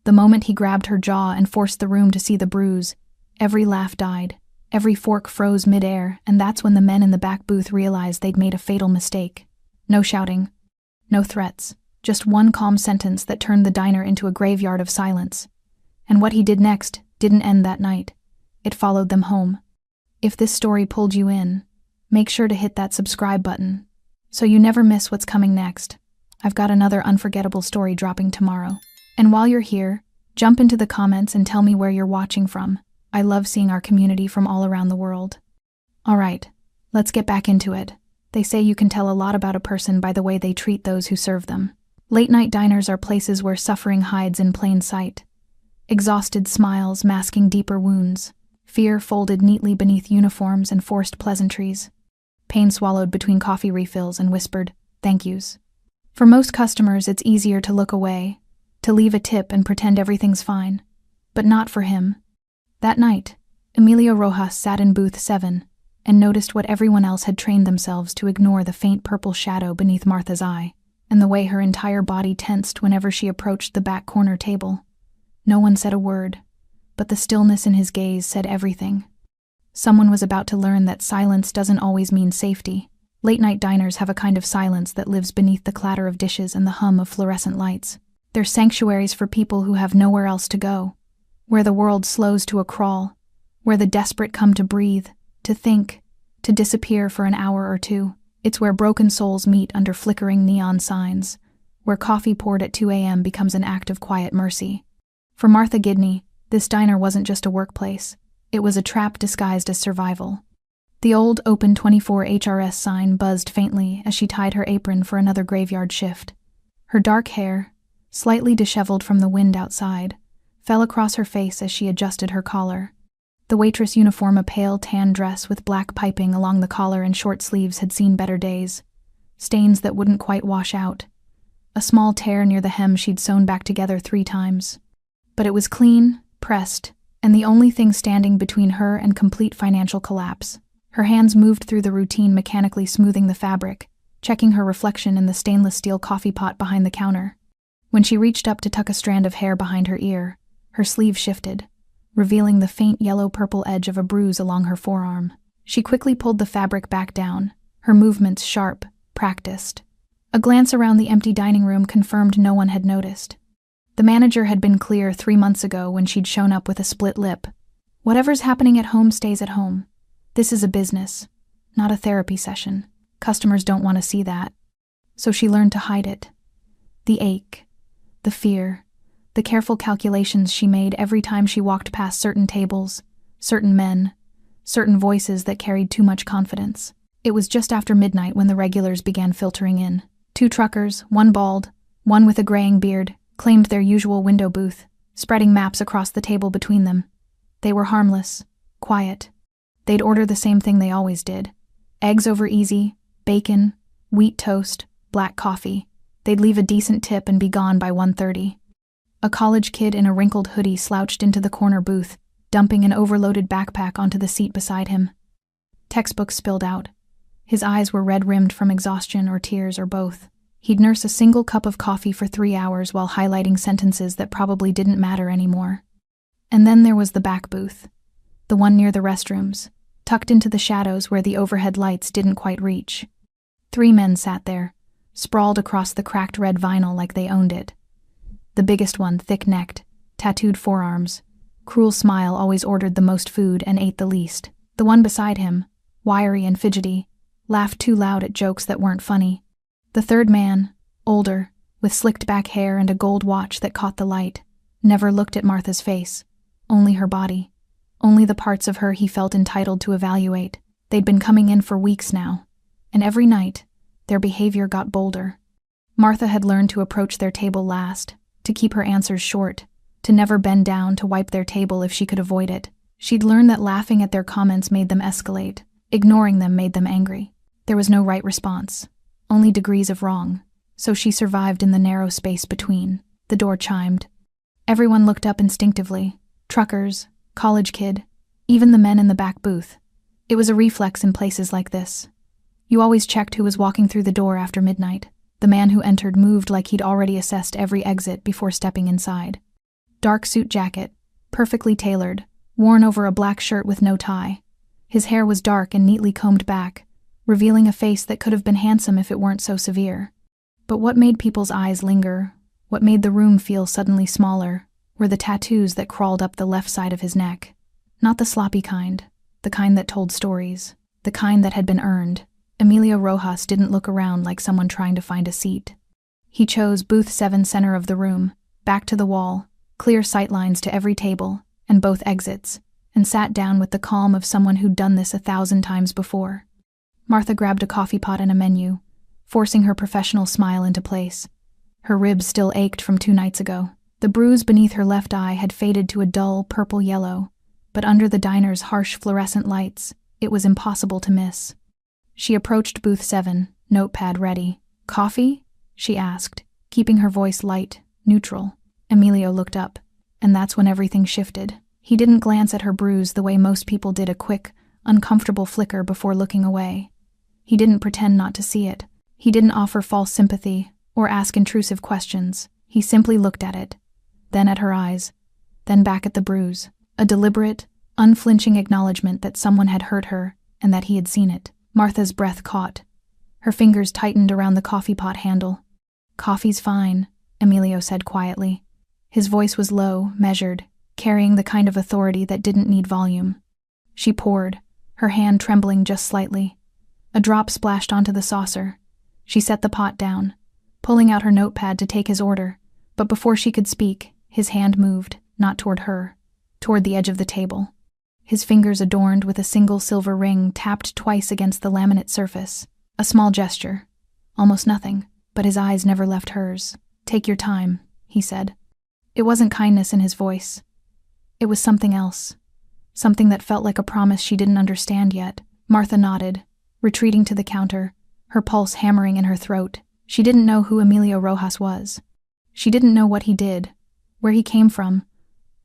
The moment he grabbed her jaw and forced the room to see the bruise, every laugh died, every fork froze midair, and that's when the men in the back booth realized they'd made a fatal mistake. No shouting, no threats, just one calm sentence that turned the diner into a graveyard of silence. And what he did next didn't end that night. It followed them home. If this story pulled you in, make sure to hit that subscribe button so you never miss what's coming next. I've got another unforgettable story dropping tomorrow. And while you're here, jump into the comments and tell me where you're watching from. I love seeing our community from all around the world. Alright, let's get back into it. They say you can tell a lot about a person by the way they treat those who serve them. Late-night diners are places where suffering hides in plain sight. Exhausted smiles masking deeper wounds. Fear folded neatly beneath uniforms and forced pleasantries. Pain swallowed between coffee refills and whispered thank yous. For most customers, it's easier to look away, to leave a tip and pretend everything's fine. But not for him. That night, Emilio Rojas sat in booth 7 and noticed what everyone else had trained themselves to ignore: the faint purple shadow beneath Martha's eye, and the way her entire body tensed whenever she approached the back corner table. No one said a word, but the stillness in his gaze said everything. Someone was about to learn that silence doesn't always mean safety. Late-night diners have a kind of silence that lives beneath the clatter of dishes and the hum of fluorescent lights. They're sanctuaries for people who have nowhere else to go, where the world slows to a crawl, where the desperate come to breathe, to think, to disappear for an hour or two. It's where broken souls meet under flickering neon signs, where coffee poured at 2 a.m. becomes an act of quiet mercy. For Martha Gidney, this diner wasn't just a workplace. It was a trap disguised as survival. The old Open 24 HRS sign buzzed faintly as she tied her apron for another graveyard shift. Her dark hair, slightly disheveled from the wind outside, fell across her face as she adjusted her collar. The waitress uniform, a pale tan dress with black piping along the collar and short sleeves, had seen better days. Stains that wouldn't quite wash out. A small tear near the hem she'd sewn back together 3 times. But it was clean, pressed, and the only thing standing between her and complete financial collapse. Her hands moved through the routine, mechanically smoothing the fabric, checking her reflection in the stainless steel coffee pot behind the counter. When she reached up to tuck a strand of hair behind her ear, her sleeve shifted, revealing the faint yellow-purple edge of a bruise along her forearm. She quickly pulled the fabric back down, her movements sharp, practiced. A glance around the empty dining room confirmed no one had noticed. The manager had been clear 3 months ago when she'd shown up with a split lip. Whatever's happening at home stays at home. This is a business, not a therapy session. Customers don't want to see that. So she learned to hide it. The ache, the fear, the careful calculations she made every time she walked past certain tables, certain men, certain voices that carried too much confidence. It was just after midnight when the regulars began filtering in. 2 truckers, one bald, one with a graying beard, claimed their usual window booth, spreading maps across the table between them. They were harmless, quiet. They'd order the same thing they always did. Eggs over easy, bacon, wheat toast, black coffee. They'd leave a decent tip and be gone by 1:30. A college kid in a wrinkled hoodie slouched into the corner booth, dumping an overloaded backpack onto the seat beside him. Textbooks spilled out. His eyes were red-rimmed from exhaustion or tears or both. He'd nurse a single cup of coffee for 3 hours while highlighting sentences that probably didn't matter anymore. And then there was the back booth, the one near the restrooms, tucked into the shadows where the overhead lights didn't quite reach. 3 men sat there, sprawled across the cracked red vinyl like they owned it. The biggest one, thick-necked, tattooed forearms, cruel smile, always ordered the most food and ate the least. The one beside him, wiry and fidgety, laughed too loud at jokes that weren't funny. The third man, older, with slicked back hair and a gold watch that caught the light, never looked at Martha's face, only her body, only the parts of her he felt entitled to evaluate. They'd been coming in for weeks now, and every night, their behavior got bolder. Martha had learned to approach their table last, to keep her answers short, to never bend down to wipe their table if she could avoid it. She'd learned that laughing at their comments made them escalate, ignoring them made them angry. There was no right response, only degrees of wrong, so she survived in the narrow space between. The door chimed. Everyone looked up instinctively, truckers, college kid, even the men in the back booth. It was a reflex in places like this. You always checked who was walking through the door after midnight. The man who entered moved like he'd already assessed every exit before stepping inside. Dark suit jacket, perfectly tailored, worn over a black shirt with no tie. His hair was dark and neatly combed back, revealing a face that could have been handsome if it weren't so severe. But what made people's eyes linger, what made the room feel suddenly smaller, were the tattoos that crawled up the left side of his neck. Not the sloppy kind, the kind that told stories, the kind that had been earned. Emilio Rojas didn't look around like someone trying to find a seat. He chose booth 7, center of the room, back to the wall, clear sightlines to every table and both exits, and sat down with the calm of someone who'd done this 1,000 times before. Martha grabbed a coffee pot and a menu, forcing her professional smile into place. Her ribs still ached from 2 nights ago. The bruise beneath her left eye had faded to a dull purple-yellow, but under the diner's harsh fluorescent lights, it was impossible to miss. She approached booth 7, notepad ready. "Coffee?" she asked, keeping her voice light, neutral. Emilio looked up, and that's when everything shifted. He didn't glance at her bruise the way most people did, a quick, uncomfortable flicker before looking away. He didn't pretend not to see it. He didn't offer false sympathy or ask intrusive questions. He simply looked at it, then at her eyes, then back at the bruise. A deliberate, unflinching acknowledgement that someone had hurt her and that he had seen it. Martha's breath caught. Her fingers tightened around the coffee pot handle. "Coffee's fine," Emilio said quietly. His voice was low, measured, carrying the kind of authority that didn't need volume. She poured, her hand trembling just slightly. A drop splashed onto the saucer. She set the pot down, pulling out her notepad to take his order, but before she could speak, his hand moved, not toward her, toward the edge of the table. His fingers, adorned with a single silver ring, tapped twice against the laminate surface. A small gesture. Almost nothing, but his eyes never left hers. "Take your time," he said. It wasn't kindness in his voice. It was something else. Something that felt like a promise she didn't understand yet. Martha nodded, retreating to the counter, her pulse hammering in her throat. She didn't know who Emilio Rojas was. She didn't know what he did, where he came from,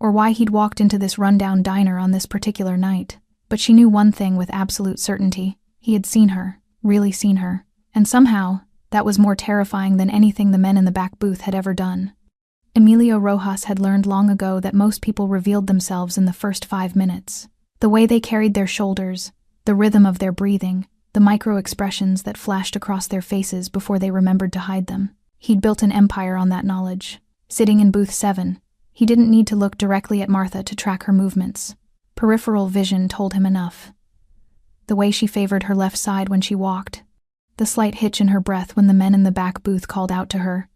or why he'd walked into this rundown diner on this particular night. But she knew one thing with absolute certainty. He had seen her, really seen her, and somehow, that was more terrifying than anything the men in the back booth had ever done. Emilio Rojas had learned long ago that most people revealed themselves in the first 5 minutes. The way they carried their shoulders, the rhythm of their breathing, the micro-expressions that flashed across their faces before they remembered to hide them. He'd built an empire on that knowledge. Sitting in booth 7, he didn't need to look directly at Martha to track her movements. Peripheral vision told him enough. The way she favored her left side when she walked, the slight hitch in her breath when the men in the back booth called out to her,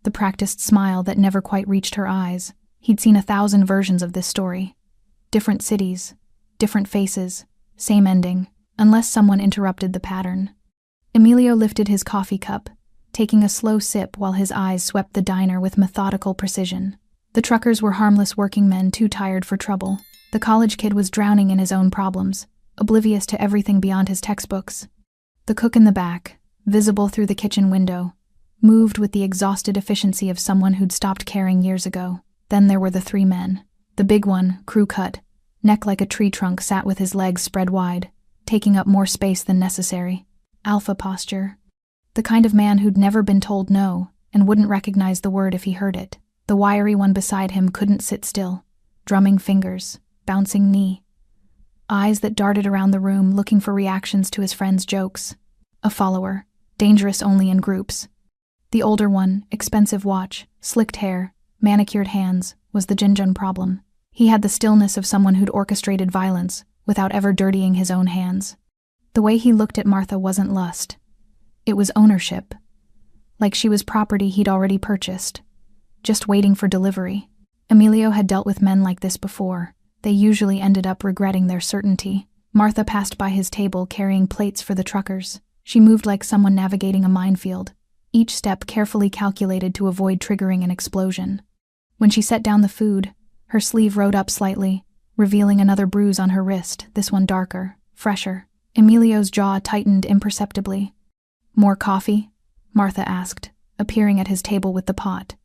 the practiced smile that never quite reached her eyes. He'd seen 1,000 versions of this story. Different cities, different faces, same ending, unless someone interrupted the pattern. Emilio lifted his coffee cup, taking a slow sip while his eyes swept the diner with methodical precision. The truckers were harmless working men too tired for trouble. The college kid was drowning in his own problems, oblivious to everything beyond his textbooks. The cook in the back, visible through the kitchen window, moved with the exhausted efficiency of someone who'd stopped caring years ago. Then there were the 3 men. The big one, crew-cut, neck like a tree trunk, sat with his legs spread wide, taking up more space than necessary. Alpha posture. The kind of man who'd never been told no and wouldn't recognize the word if he heard it. The wiry one beside him couldn't sit still, drumming fingers, bouncing knee. Eyes that darted around the room looking for reactions to his friend's jokes. A follower, dangerous only in groups. The older one, expensive watch, slicked hair, manicured hands, was the Jinjun problem. He had the stillness of someone who'd orchestrated violence without ever dirtying his own hands. The way he looked at Martha wasn't lust. It was ownership. Like she was property he'd already purchased, just waiting for delivery. Emilio had dealt with men like this before. They usually ended up regretting their certainty. Martha passed by his table carrying plates for the truckers. She moved like someone navigating a minefield, each step carefully calculated to avoid triggering an explosion. When she set down the food, her sleeve rode up slightly, revealing another bruise on her wrist, this one darker, fresher. Emilio's jaw tightened imperceptibly. "More coffee?" Martha asked, appearing at his table with the pot.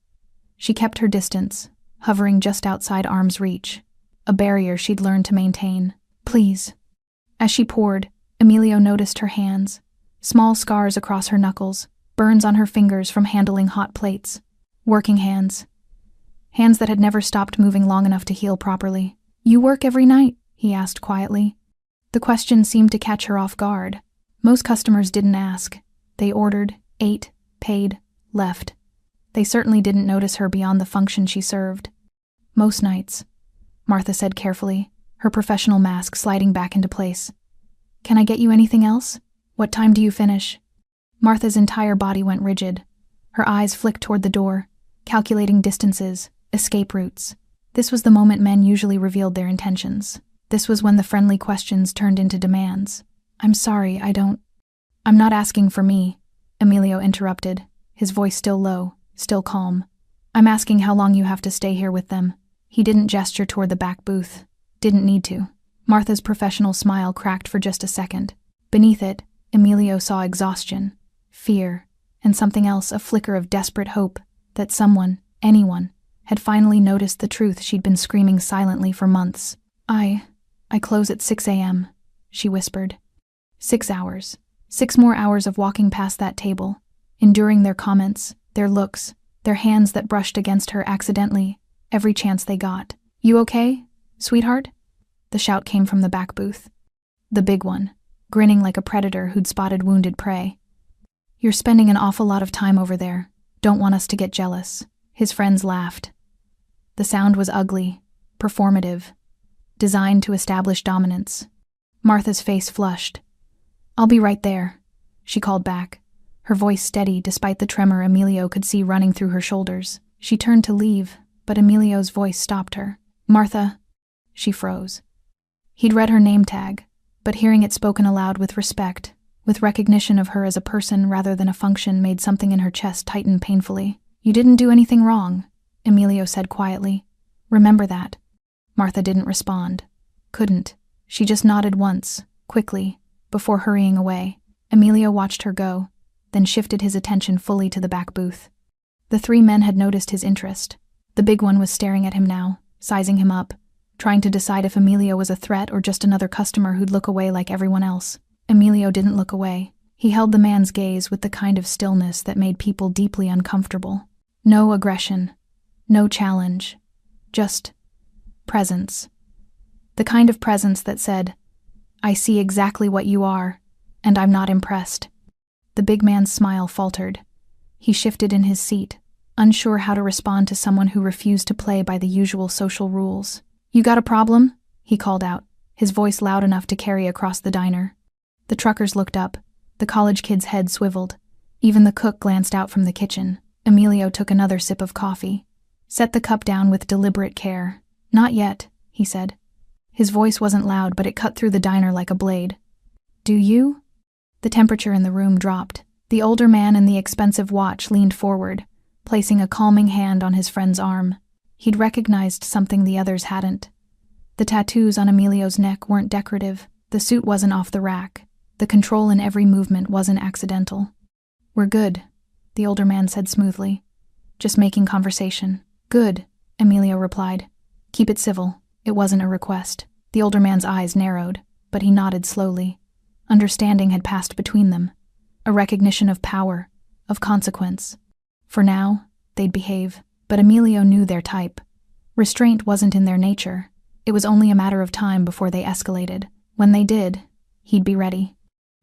She kept her distance, hovering just outside arm's reach, a barrier she'd learned to maintain. "Please." As she poured, Emilio noticed her hands, small scars across her knuckles, burns on her fingers from handling hot plates. Working hands. hands that had never stopped moving long enough to heal properly. "You work every night?" he asked quietly. The question seemed to catch her off guard. Most customers didn't ask. They ordered, ate, paid, left. They certainly didn't notice her beyond the function she served. "Most nights," Martha said carefully, her professional mask sliding back into place. "Can I get you anything else? What time do you finish?" Martha's entire body went rigid. Her eyes flicked toward the door, calculating distances, escape routes. This was the moment men usually revealed their intentions. This was when the friendly questions turned into demands. "I'm sorry, I'm not asking for me," Emilio interrupted, his voice still low, still calm. "I'm asking how long you have to stay here with them." He didn't gesture toward the back booth. Didn't need to. Martha's professional smile cracked for just a second. Beneath it, Emilio saw exhaustion, fear, and something else, a flicker of desperate hope that someone, anyone, had finally noticed the truth she'd been screaming silently for months. I close at 6 a.m., she whispered. 6 hours. 6 more hours of walking past that table, enduring their comments, their looks, their hands that brushed against her accidentally, every chance they got. "You okay, sweetheart?" The shout came from the back booth. The big one, grinning like a predator who'd spotted wounded prey. "You're spending an awful lot of time over there. Don't want us to get jealous." His friends laughed. The sound was ugly, performative, designed to establish dominance. Martha's face flushed. "I'll be right there," she called back, her voice steady despite the tremor Emilio could see running through her shoulders. She turned to leave, but Emilio's voice stopped her. "Martha." She froze. He'd read her name tag, but hearing it spoken aloud with respect, with recognition of her as a person rather than a function, made something in her chest tighten painfully. "You didn't do anything wrong," Emilio said quietly. "Remember that." Martha didn't respond. Couldn't. She just nodded once, quickly, before hurrying away. Emilio watched her go, then shifted his attention fully to the back booth. The 3 men had noticed his interest. The big one was staring at him now, sizing him up, trying to decide if Emilio was a threat or just another customer who'd look away like everyone else. Emilio didn't look away. He held the man's gaze with the kind of stillness that made people deeply uncomfortable. No aggression, no challenge, just presence. The kind of presence that said, "I see exactly what you are, and I'm not impressed." The big man's smile faltered. He shifted in his seat, unsure how to respond to someone who refused to play by the usual social rules. "You got a problem?" he called out, his voice loud enough to carry across the diner. The truckers looked up. The college kid's head swiveled. Even the cook glanced out from the kitchen. Emilio took another sip of coffee, set the cup down with deliberate care. "Not yet," he said. His voice wasn't loud, but it cut through the diner like a blade. "Do you?" The temperature in the room dropped. The older man in the expensive watch leaned forward, placing a calming hand on his friend's arm. He'd recognized something the others hadn't. The tattoos on Emilio's neck weren't decorative. The suit wasn't off the rack. The control in every movement wasn't accidental. "We're good," the older man said smoothly. "Just making conversation." "Good," Emilio replied. "Keep it civil." It wasn't a request. The older man's eyes narrowed, but he nodded slowly. Understanding had passed between them. A recognition of power, of consequence. For now, they'd behave, but Emilio knew their type. Restraint wasn't in their nature. It was only a matter of time before they escalated. When they did, he'd be ready.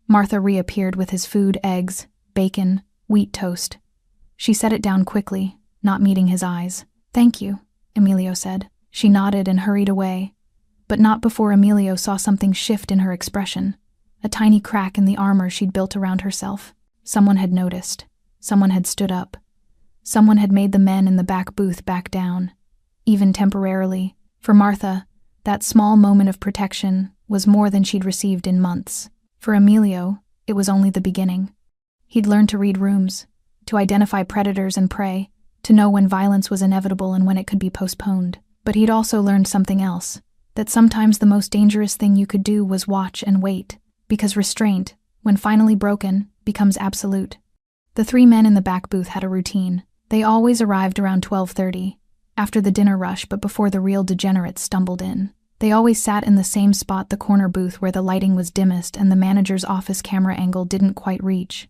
Martha reappeared with his food, eggs, bacon, wheat toast. She set it down quickly, not meeting his eyes. "Thank you," Emilio said. She nodded and hurried away, but not before Emilio saw something shift in her expression. A tiny crack in the armor she'd built around herself. Someone had noticed. Someone had stood up. Someone had made the men in the back booth back down, even temporarily. For Martha, that small moment of protection was more than she'd received in months. For Emilio, it was only the beginning. He'd learned to read rooms, to identify predators and prey, to know when violence was inevitable and when it could be postponed. But he'd also learned something else, that sometimes the most dangerous thing you could do was watch and wait, because restraint, when finally broken, becomes absolute. The 3 men in the back booth had a routine. They always arrived around 12:30, after the dinner rush but before the real degenerates stumbled in. They always sat in the same spot, the corner booth where the lighting was dimmest and the manager's office camera angle didn't quite reach.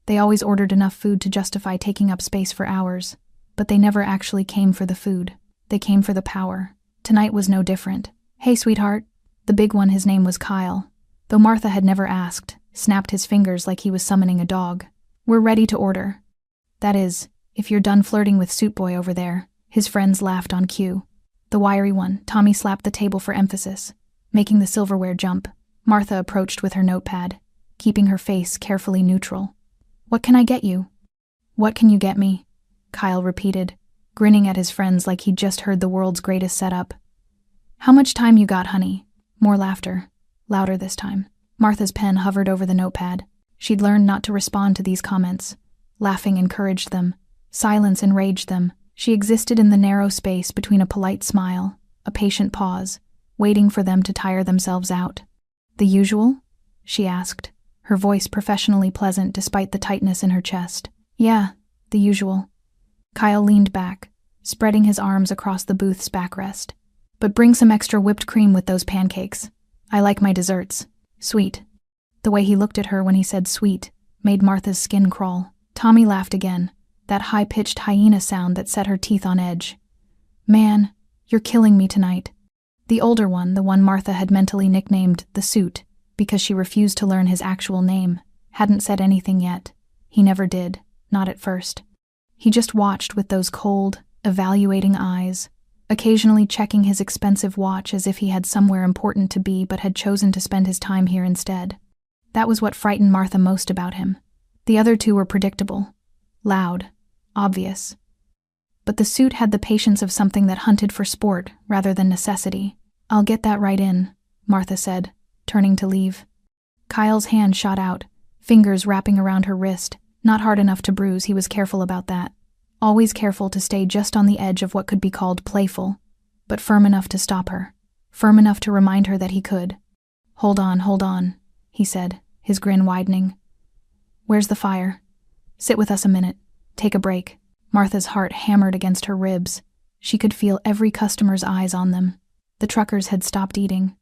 They always ordered enough food to justify taking up space for hours. But they never actually came for the food. They came for the power. Tonight was no different. "Hey, sweetheart." The big one, his name was Kyle. Though Martha had never asked, snapped his fingers like he was summoning a dog. "We're ready to order. That is, if you're done flirting with Suit Boy over there." His friends laughed on cue. The wiry one, Tommy, slapped the table for emphasis, making the silverware jump. Martha approached with her notepad, keeping her face carefully neutral. "What can I get you?" "What can you get me?" Kyle repeated, grinning at his friends like he'd just heard the world's greatest setup. "How much time you got, honey?" More laughter, louder this time. Martha's pen hovered over the notepad. She'd learned not to respond to these comments. Laughing encouraged them. Silence enraged them. She existed in the narrow space between a polite smile, a patient pause, waiting for them to tire themselves out. "The usual?" she asked, her voice professionally pleasant despite the tightness in her chest. "Yeah, the usual." Kyle leaned back, spreading his arms across the booth's backrest. "But bring some extra whipped cream with those pancakes. I like my desserts sweet." The way he looked at her when he said sweet made Martha's skin crawl. Tommy laughed again, that high-pitched hyena sound that set her teeth on edge. "Man, you're killing me tonight." The older one, the one Martha had mentally nicknamed the Suit, because she refused to learn his actual name, hadn't said anything yet. He never did, not at first. He just watched with those cold, evaluating eyes, occasionally checking his expensive watch as if he had somewhere important to be but had chosen to spend his time here instead. That was what frightened Martha most about him. The other two were predictable, loud, obvious. But the Suit had the patience of something that hunted for sport rather than necessity. "I'll get that right in," Martha said, turning to leave. Kyle's hand shot out, fingers wrapping around her wrist, not hard enough to bruise. He was careful about that. Always careful to stay just on the edge of what could be called playful, but firm enough to stop her, firm enough to remind her that he could. Hold on," he said, his grin widening. "Where's the fire? Sit with us a minute. Take a break." Martha's heart hammered against her ribs. She could feel every customer's eyes on them. The truckers had stopped eating.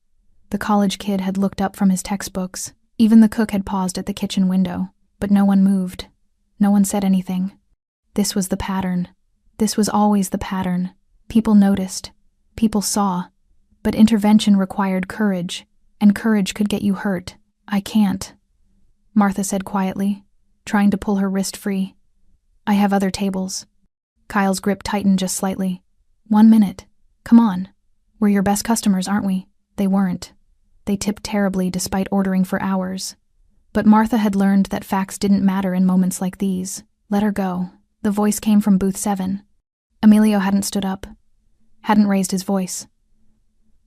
The college kid had looked up from his textbooks. Even the cook had paused at the kitchen window, but no one moved. No one said anything. This was the pattern. This was always the pattern. People noticed. People saw. But intervention required courage, and courage could get you hurt. "I can't," Martha said quietly, trying to pull her wrist free. "I have other tables." Kyle's grip tightened just slightly. "1 minute. Come on. We're your best customers, aren't we?" They weren't. They tipped terribly despite ordering for hours. But Martha had learned that facts didn't matter in moments like these. "Let her go." The voice came from booth 7. Emilio hadn't stood up, hadn't raised his voice.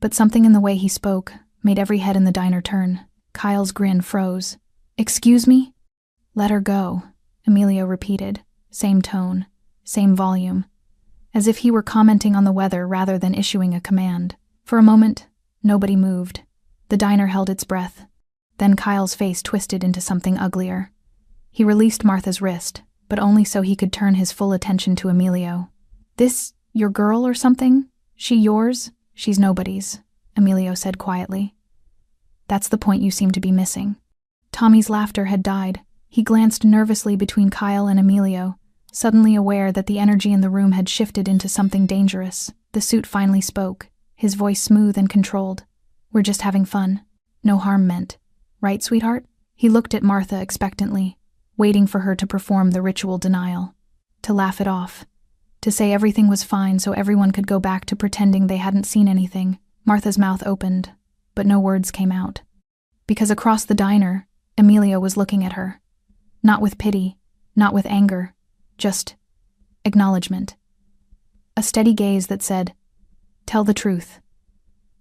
But something in the way he spoke made every head in the diner turn. Kyle's grin froze. "Excuse me?" "Let her go," Emilio repeated, same tone, same volume, as if he were commenting on the weather rather than issuing a command. For a moment, nobody moved. The diner held its breath. Then Kyle's face twisted into something uglier. He released Martha's wrist, but only so he could turn his full attention to Emilio. "This your girl or something? She yours?" "She's nobody's," Emilio said quietly. "That's the point you seem to be missing." Tommy's laughter had died. He glanced nervously between Kyle and Emilio, suddenly aware that the energy in the room had shifted into something dangerous. The Suit finally spoke, his voice smooth and controlled. "We're just having fun. No harm meant. Right, sweetheart?" He looked at Martha expectantly, waiting for her to perform the ritual denial, to laugh it off, to say everything was fine so everyone could go back to pretending they hadn't seen anything. Martha's mouth opened, but no words came out. Because across the diner, Emilio was looking at her. Not with pity, not with anger, just acknowledgement. A steady gaze that said, "Tell the truth.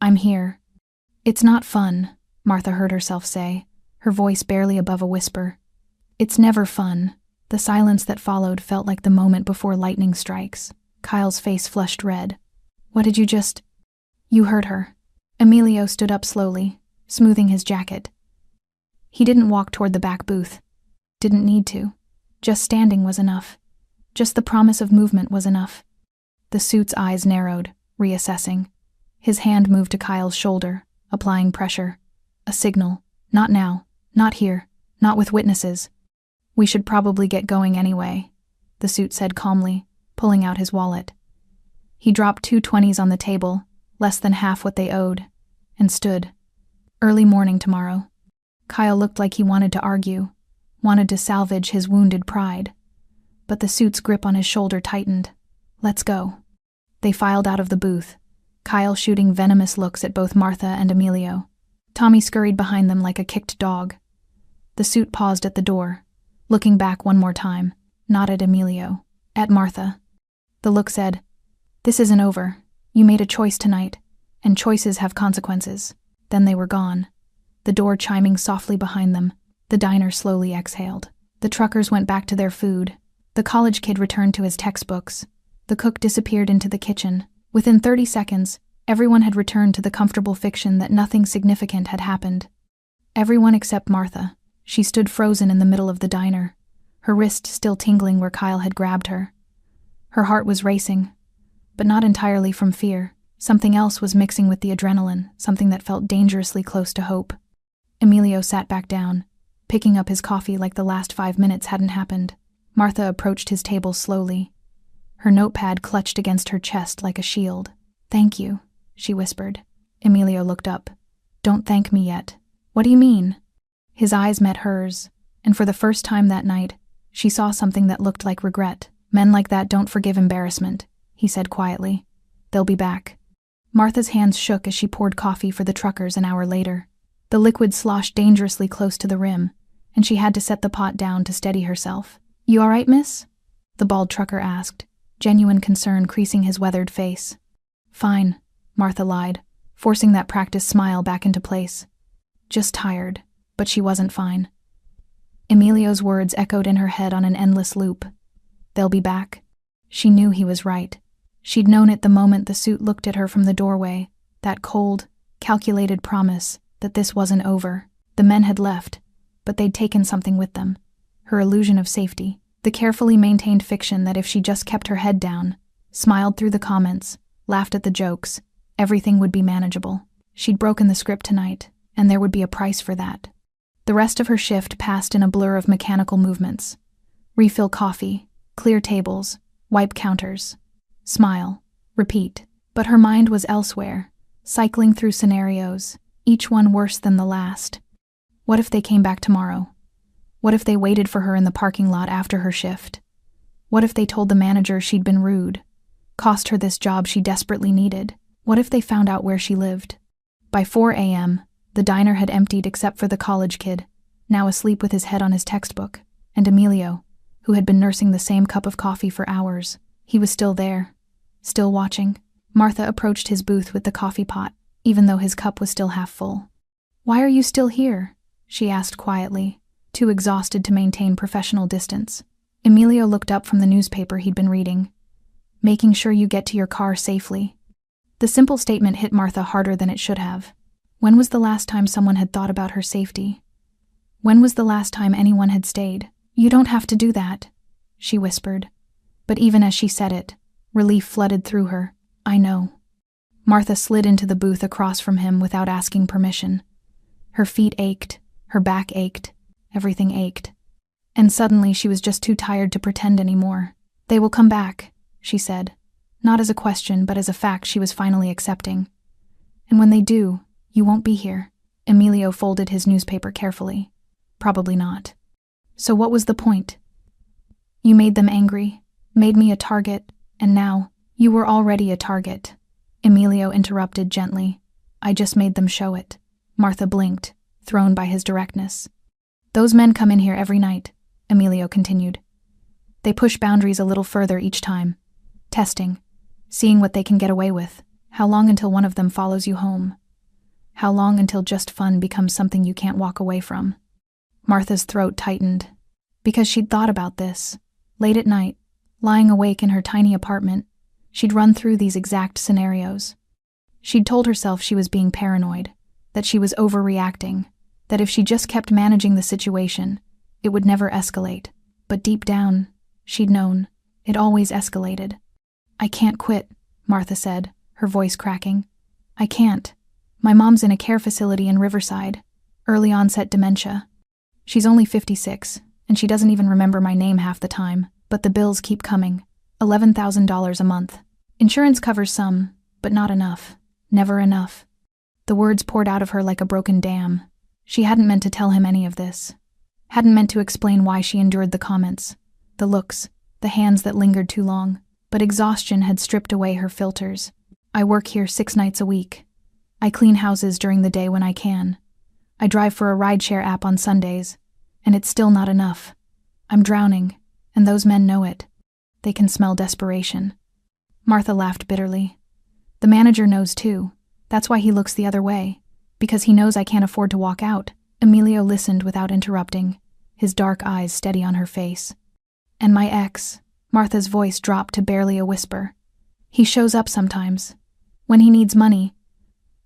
I'm here." "It's not fun," Martha heard herself say, her voice barely above a whisper. "It's never fun." The silence that followed felt like the moment before lightning strikes. Kyle's face flushed red. "What did you just—" "You heard her." Emilio stood up slowly, smoothing his jacket. He didn't walk toward the back booth. Didn't need to. Just standing was enough. Just the promise of movement was enough. The Suit's eyes narrowed, reassessing. His hand moved to Kyle's shoulder, applying pressure. A signal. Not now. Not here. Not with witnesses. "We should probably get going anyway," the Suit said calmly, pulling out his wallet. He dropped 2 20s on the table, less than half what they owed, and stood. Early morning tomorrow. Kyle looked like he wanted to argue, wanted to salvage his wounded pride. But the suit's grip on his shoulder tightened. Let's go. They filed out of the booth, Kyle shooting venomous looks at both Martha and Emilio. Tommy scurried behind them like a kicked dog. The suit paused at the door, looking back one more time, not at Emilio, at Martha. The look said, "This isn't over. You made a choice tonight, and choices have consequences." Then they were gone. The door chiming softly behind them, the diner slowly exhaled. The truckers went back to their food. The college kid returned to his textbooks. The cook disappeared into the kitchen. Within 30 seconds, everyone had returned to the comfortable fiction that nothing significant had happened. Everyone except Martha. She stood frozen in the middle of the diner, her wrist still tingling where Kyle had grabbed her. Her heart was racing, but not entirely from fear. Something else was mixing with the adrenaline, something that felt dangerously close to hope. Emilio sat back down, picking up his coffee like the last 5 minutes hadn't happened. Martha approached his table slowly. Her notepad clutched against her chest like a shield. "Thank you," she whispered. Emilio looked up. "Don't thank me yet." "What do you mean?" His eyes met hers, and for the first time that night, she saw something that looked like regret. "Men like that don't forgive embarrassment," he said quietly. "They'll be back." Martha's hands shook as she poured coffee for the truckers an hour later. The liquid sloshed dangerously close to the rim, and she had to set the pot down to steady herself. "You all right, miss?" the bald trucker asked, genuine concern creasing his weathered face. "Fine," Martha lied, forcing that practiced smile back into place. "Just tired," but she wasn't fine. Emilio's words echoed in her head on an endless loop. "They'll be back." She knew he was right. She'd known it the moment the suit looked at her from the doorway, that cold, calculated promise that this wasn't over. The men had left, but they'd taken something with them. Her illusion of safety, the carefully maintained fiction that if she just kept her head down, smiled through the comments, laughed at the jokes, everything would be manageable. She'd broken the script tonight, and there would be a price for that. The rest of her shift passed in a blur of mechanical movements. Refill coffee, clear tables, wipe counters. Smile, repeat. But her mind was elsewhere, cycling through scenarios, each one worse than the last. What if they came back tomorrow? What if they waited for her in the parking lot after her shift? What if they told the manager she'd been rude, cost her this job she desperately needed? What if they found out where she lived? By 4 a.m., the diner had emptied except for the college kid, now asleep with his head on his textbook, and Emilio, who had been nursing the same cup of coffee for hours. He was still there. Still watching. Martha approached his booth with the coffee pot, even though his cup was still half full. "Why are you still here?" she asked quietly, too exhausted to maintain professional distance. Emilio looked up from the newspaper he'd been reading. "Making sure you get to your car safely." The simple statement hit Martha harder than it should have. When was the last time someone had thought about her safety? When was the last time anyone had stayed? "You don't have to do that," she whispered. But even as she said it, relief flooded through her. "I know." Martha slid into the booth across from him without asking permission. Her feet ached, her back ached, everything ached. And suddenly she was just too tired to pretend anymore. "They will come back," she said, not as a question but as a fact she was finally accepting. "And when they do, you won't be here." Emilio folded his newspaper carefully. "Probably not." "So what was the point? You made them angry, made me a target, and now, you were already a target." Emilio interrupted gently. "I just made them show it." Martha blinked, thrown by his directness. "Those men come in here every night," Emilio continued. "They push boundaries a little further each time. Testing, seeing what they can get away with. How long until one of them follows you home? How long until just fun becomes something you can't walk away from?" Martha's throat tightened. Because she'd thought about this. Late at night, lying awake in her tiny apartment, she'd run through these exact scenarios. She'd told herself she was being paranoid, that she was overreacting, that if she just kept managing the situation, it would never escalate. But deep down, she'd known, it always escalated. "I can't quit," Martha said, her voice cracking. "I can't. My mom's in a care facility in Riverside, early onset dementia. She's only 56, and she doesn't even remember my name half the time, but the bills keep coming. $11,000 a month. Insurance covers some, but not enough. Never enough. The words poured out of her like a broken dam. She hadn't meant to tell him any of this. Hadn't meant to explain why she endured the comments, the looks, the hands that lingered too long. But exhaustion had stripped away her filters. I work here 6 nights a week. I clean houses during the day when I can. I drive for a rideshare app on Sundays. And it's still not enough. I'm drowning, and those men know it. They can smell desperation. Martha laughed bitterly. The manager knows too. That's why he looks the other way. Because he knows I can't afford to walk out. Emilio listened without interrupting, his dark eyes steady on her face. And my ex, Martha's voice dropped to barely a whisper. He shows up sometimes. When he needs money.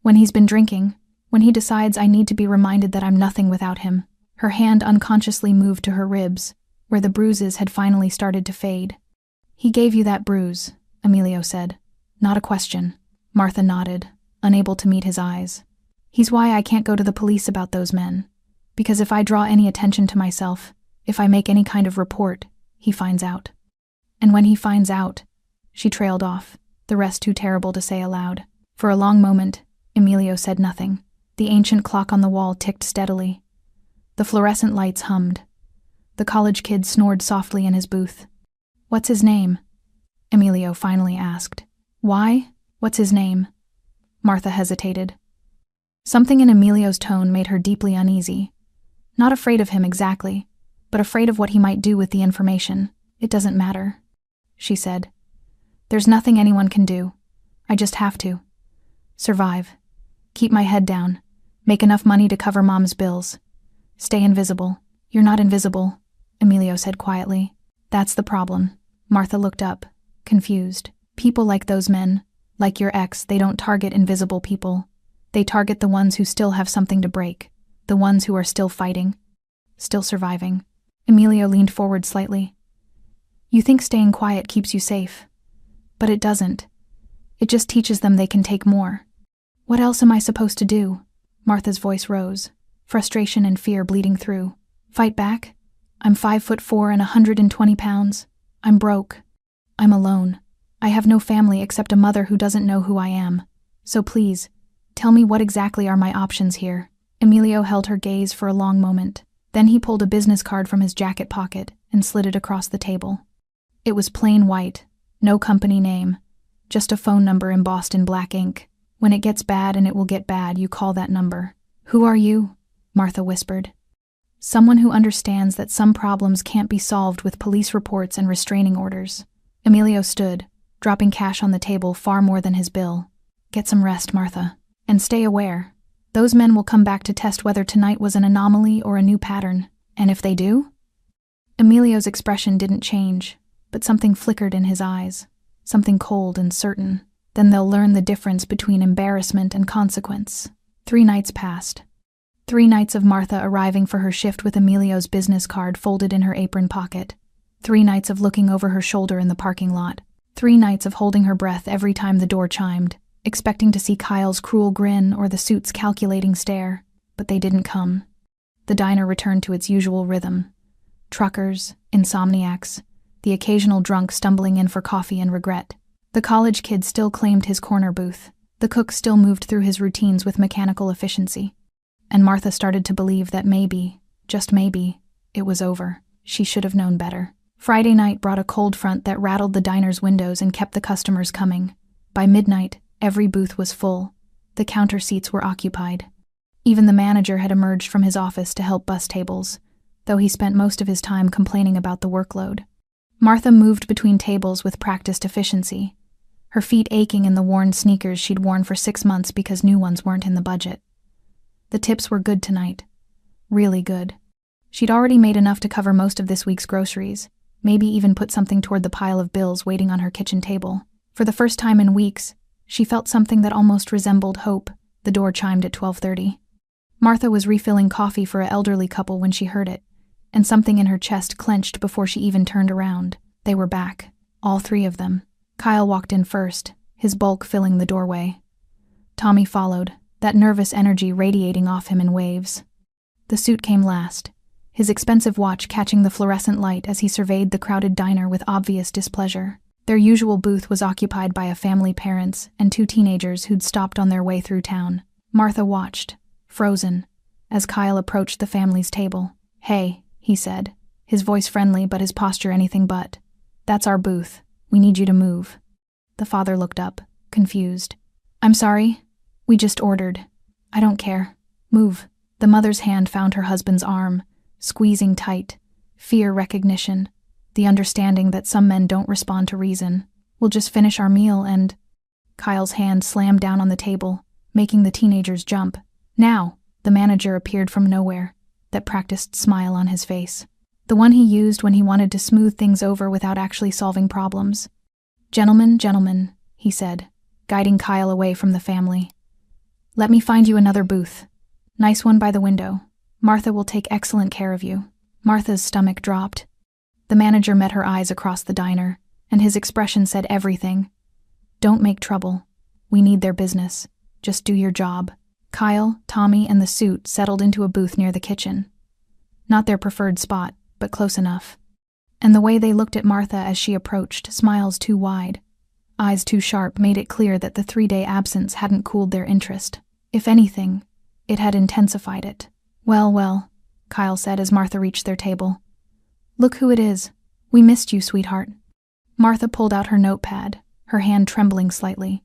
When he's been drinking. When he decides I need to be reminded that I'm nothing without him. Her hand unconsciously moved to her ribs, where the bruises had finally started to fade. He gave you that bruise, Emilio said. Not a question. Martha nodded, unable to meet his eyes. He's why I can't go to the police about those men. Because if I draw any attention to myself, if I make any kind of report, he finds out. And when he finds out, she trailed off, the rest too terrible to say aloud. For a long moment, Emilio said nothing. The ancient clock on the wall ticked steadily. The fluorescent lights hummed. The college kid snored softly in his booth. What's his name? Emilio finally asked. Why? What's his name? Martha hesitated. Something in Emilio's tone made her deeply uneasy. Not afraid of him exactly, but afraid of what he might do with the information. It doesn't matter, she said. There's nothing anyone can do. I just have to. Survive. Keep my head down. Make enough money to cover Mom's bills. Stay invisible. You're not invisible, Emilio said quietly. That's the problem. Martha looked up, confused. People like those men, like your ex, they don't target invisible people. They target the ones who still have something to break, the ones who are still fighting, still surviving. Emilio leaned forward slightly. You think staying quiet keeps you safe. But it doesn't. It just teaches them they can take more. What else am I supposed to do? Martha's voice rose, frustration and fear bleeding through. Fight back? I'm 5'4" and 120 pounds. I'm broke. I'm alone. I have no family except a mother who doesn't know who I am. So please, tell me what exactly are my options here. Emilio held her gaze for a long moment. Then he pulled a business card from his jacket pocket and slid it across the table. It was plain white, no company name, just a phone number embossed in black ink. When it gets bad, and it will get bad, you call that number. Who are you? Martha whispered. Someone who understands that some problems can't be solved with police reports and restraining orders. Emilio stood, dropping cash on the table far more than his bill. Get some rest, Martha. And stay aware. Those men will come back to test whether tonight was an anomaly or a new pattern. And if they do? Emilio's expression didn't change, but something flickered in his eyes. Something cold and certain. Then they'll learn the difference between embarrassment and consequence. 3 nights passed. 3 nights of Martha arriving for her shift with Emilio's business card folded in her apron pocket. 3 nights of looking over her shoulder in the parking lot. 3 nights of holding her breath every time the door chimed, expecting to see Kyle's cruel grin or the suit's calculating stare. But they didn't come. The diner returned to its usual rhythm. Truckers, insomniacs, the occasional drunk stumbling in for coffee and regret. The college kid still claimed his corner booth. The cook still moved through his routines with mechanical efficiency. And Martha started to believe that maybe, just maybe, it was over. She should have known better. Friday night brought a cold front that rattled the diner's windows and kept the customers coming. By midnight, every booth was full. The counter seats were occupied. Even the manager had emerged from his office to help bus tables, though he spent most of his time complaining about the workload. Martha moved between tables with practiced efficiency, her feet aching in the worn sneakers she'd worn for 6 months because new ones weren't in the budget. The tips were good tonight. Really good. She'd already made enough to cover most of this week's groceries, maybe even put something toward the pile of bills waiting on her kitchen table. For the first time in weeks, she felt something that almost resembled hope. The door chimed at 12:30. Martha was refilling coffee for an elderly couple when she heard it, and something in her chest clenched before she even turned around. They were back, all 3 of them. Kyle walked in first, his bulk filling the doorway. Tommy followed, that nervous energy radiating off him in waves. The suit came last, his expensive watch catching the fluorescent light as he surveyed the crowded diner with obvious displeasure. Their usual booth was occupied by a family parents and two teenagers who'd stopped on their way through town. Martha watched, frozen, as Kyle approached the family's table. "Hey," he said, his voice friendly but his posture anything but. "That's our booth. We need you to move." The father looked up, confused. "I'm sorry. We just ordered." "I don't care. Move." The mother's hand found her husband's arm, squeezing tight. Fear recognition. The understanding that some men don't respond to reason. "We'll just finish our meal and—" Kyle's hand slammed down on the table, making the teenagers jump. "Now!" The manager appeared from nowhere, that practiced smile on his face. The one he used when he wanted to smooth things over without actually solving problems. Gentlemen, he said, guiding Kyle away from the family. "Let me find you another booth. Nice one by the window. Martha will take excellent care of you." Martha's stomach dropped. The manager met her eyes across the diner, and his expression said everything. "Don't make trouble. We need their business. Just do your job." Kyle, Tommy, and the suit settled into a booth near the kitchen. Not their preferred spot, but close enough. And the way they looked at Martha as she approached, smiles too wide, eyes too sharp, made it clear that the 3-day absence hadn't cooled their interest. If anything, it had intensified it. Well, Kyle said as Martha reached their table. "Look who it is. We missed you, sweetheart." Martha pulled out her notepad, her hand trembling slightly.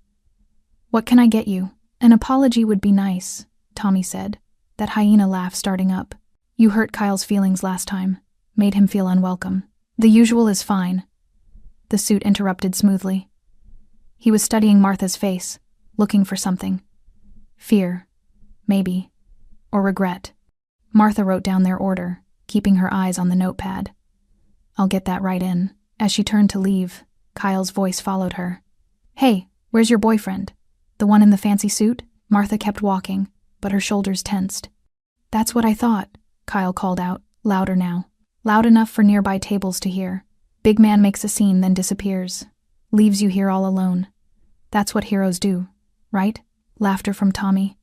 "What can I get you?" "An apology would be nice," Tommy said, that hyena laugh starting up. "You hurt Kyle's feelings last time, made him feel unwelcome." "The usual is fine," the suit interrupted smoothly. He was studying Martha's face, looking for something. Fear, maybe, or regret. Martha wrote down their order, keeping her eyes on the notepad. "I'll get that right in." As she turned to leave, Kyle's voice followed her. "Hey, where's your boyfriend? The one in the fancy suit?" Martha kept walking, but her shoulders tensed. "That's what I thought," Kyle called out, louder now. Loud enough for nearby tables to hear. "Big man makes a scene, then disappears. Leaves you here all alone. That's what heroes do, right?" Laughter from Tommy.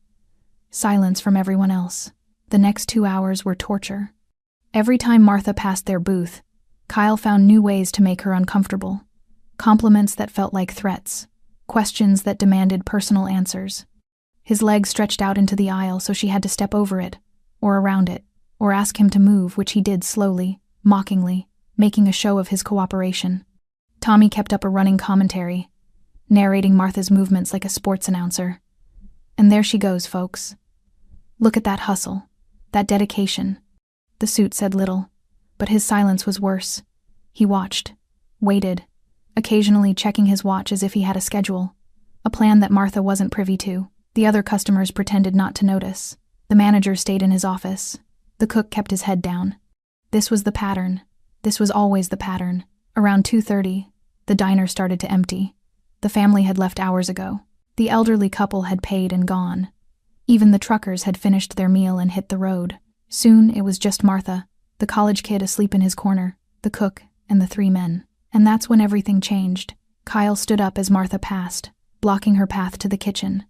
Silence from everyone else. The next 2 hours were torture. Every time Martha passed their booth, Kyle found new ways to make her uncomfortable. Compliments that felt like threats. Questions that demanded personal answers. His leg stretched out into the aisle, so she had to step over it, or around it, or ask him to move, which he did slowly, mockingly, making a show of his cooperation. Tommy kept up a running commentary, narrating Martha's movements like a sports announcer. "And there she goes, folks. Look at that hustle, that dedication." The suit said little, but his silence was worse. He watched, waited, occasionally checking his watch as if he had a schedule, a plan that Martha wasn't privy to. The other customers pretended not to notice. The manager stayed in his office. The cook kept his head down. This was the pattern. This was always the pattern. Around 2:30, the diner started to empty. The family had left hours ago. The elderly couple had paid and gone. Even the truckers had finished their meal and hit the road. Soon it was just Martha, the college kid asleep in his corner, the cook, and the 3 men. And that's when everything changed. Kyle stood up as Martha passed, blocking her path to the kitchen.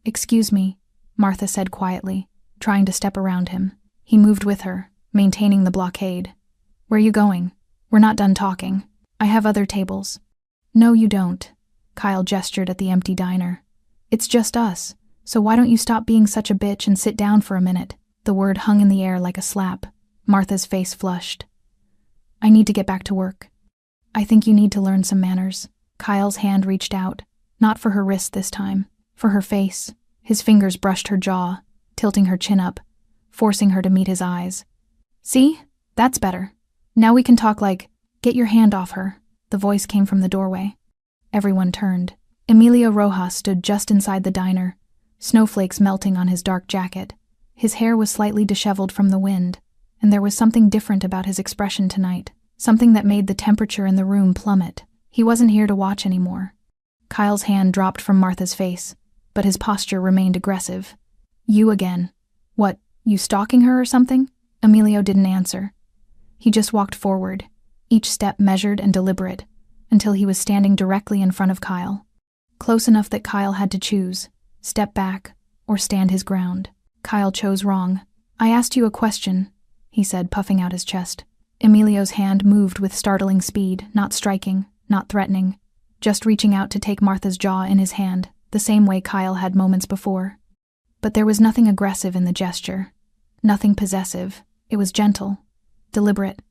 "Excuse me," Martha said quietly, trying to step around him. He moved with her, maintaining the blockade. "Where you going? We're not done talking. I have other tables." "No, you don't." Kyle gestured at the empty diner. "It's just us, so why don't you stop being such a bitch and sit down for a minute?" The word hung in the air like a slap. Martha's face flushed. "I need to get back to work." "I think you need to learn some manners." Kyle's hand reached out, not for her wrist this time, for her face. His fingers brushed her jaw, tilting her chin up, forcing her to meet his eyes. "See? That's better. Now we can talk like, get your hand off her." The voice came from the doorway. Everyone turned. Emilio Rojas stood just inside the diner, snowflakes melting on his dark jacket. His hair was slightly disheveled from the wind, and there was something different about his expression tonight, something that made the temperature in the room plummet. He wasn't here to watch anymore. Kyle's hand dropped from Martha's face, but his posture remained aggressive. "You again. What, you stalking her or something?" Emilio didn't answer. He just walked forward, each step measured and deliberate, until he was standing directly in front of Kyle. Close enough that Kyle had to choose, step back, or stand his ground. Kyle chose wrong. "I asked you a question," he said, puffing out his chest. Emilio's hand moved with startling speed, not striking, not threatening, just reaching out to take Martha's jaw in his hand, the same way Kyle had moments before. But there was nothing aggressive in the gesture. Nothing possessive. It was gentle, deliberate,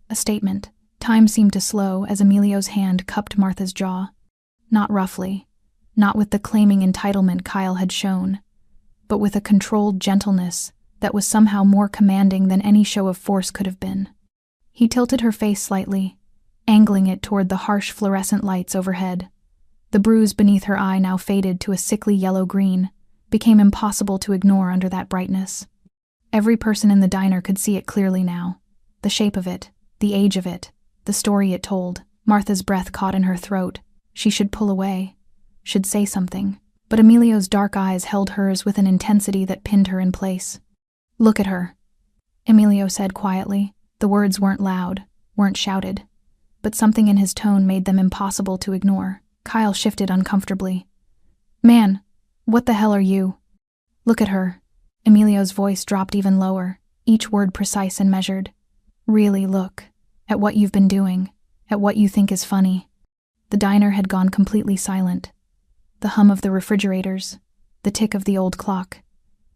a statement. Time seemed to slow as Emilio's hand cupped Martha's jaw. Not roughly, not with the claiming entitlement Kyle had shown, but with a controlled gentleness that was somehow more commanding than any show of force could have been. He tilted her face slightly, angling it toward the harsh fluorescent lights overhead. The bruise beneath her eye, now faded to a sickly yellow-green, became impossible to ignore under that brightness. Every person in the diner could see it clearly now. The shape of it, the age of it, the story it told. Martha's breath caught in her throat. She should pull away, should say something, but Emilio's dark eyes held hers with an intensity that pinned her in place. "Look at her," Emilio said quietly. The words weren't loud, weren't shouted, but something in his tone made them impossible to ignore. Kyle shifted uncomfortably. "Man, what the hell are you?" "Look at her." Emilio's voice dropped even lower, each word precise and measured. "Really look at what you've been doing, at what you think is funny." The diner had gone completely silent. The hum of the refrigerators, the tick of the old clock.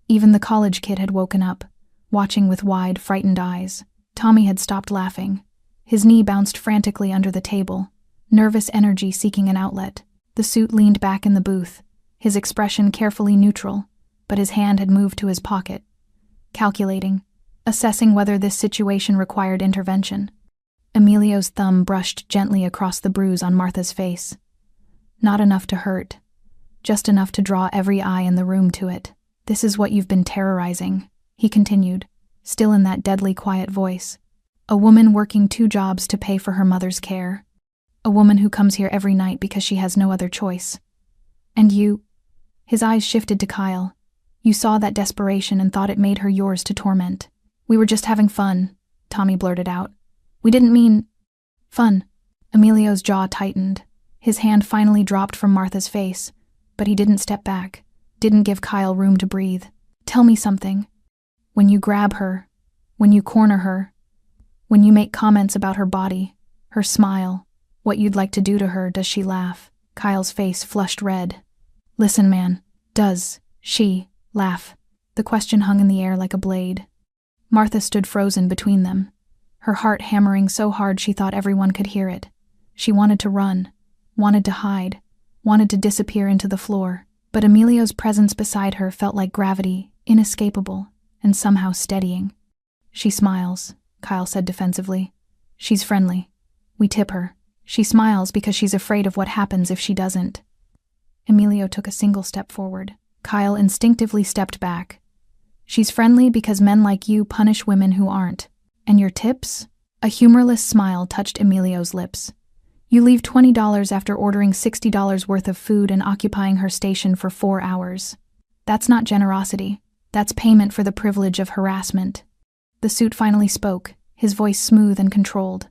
Even the college kid had woken up, watching with wide, frightened eyes. Tommy had stopped laughing. His knee bounced frantically under the table, nervous energy seeking an outlet. The suit leaned back in the booth, his expression carefully neutral, but his hand had moved to his pocket, calculating, assessing whether this situation required intervention. Emilio's thumb brushed gently across the bruise on Martha's face. Not enough to hurt, just enough to draw every eye in the room to it. "This is what you've been terrorizing," he continued, still in that deadly quiet voice. "A woman working 2 jobs to pay for her mother's care. A woman who comes here every night because she has no other choice. And you—" His eyes shifted to Kyle. "You saw that desperation and thought it made her yours to torment." "We were just having fun," Tommy blurted out. "We didn't mean—" "Fun." Emilio's jaw tightened. His hand finally dropped from Martha's face, but he didn't step back, didn't give Kyle room to breathe. "Tell me something. When you grab her, when you corner her, when you make comments about her body, her smile, what you'd like to do to her, does she laugh?" Kyle's face flushed red. "Listen, man, does she laugh?" The question hung in the air like a blade. Martha stood frozen between them, her heart hammering so hard she thought everyone could hear it. She wanted to run, wanted to hide, wanted to disappear into the floor, but Emilio's presence beside her felt like gravity, inescapable, and somehow steadying. "She smiles," Kyle said defensively. "She's friendly. We tip her. She smiles because she's afraid of what happens if she doesn't." Emilio took a single step forward. Kyle instinctively stepped back. "She's friendly because men like you punish women who aren't. And your tips?" A humorless smile touched Emilio's lips. "You leave $20 after ordering $60 worth of food and occupying her station for 4 hours. That's not generosity. That's payment for the privilege of harassment." The suit finally spoke, his voice smooth and controlled.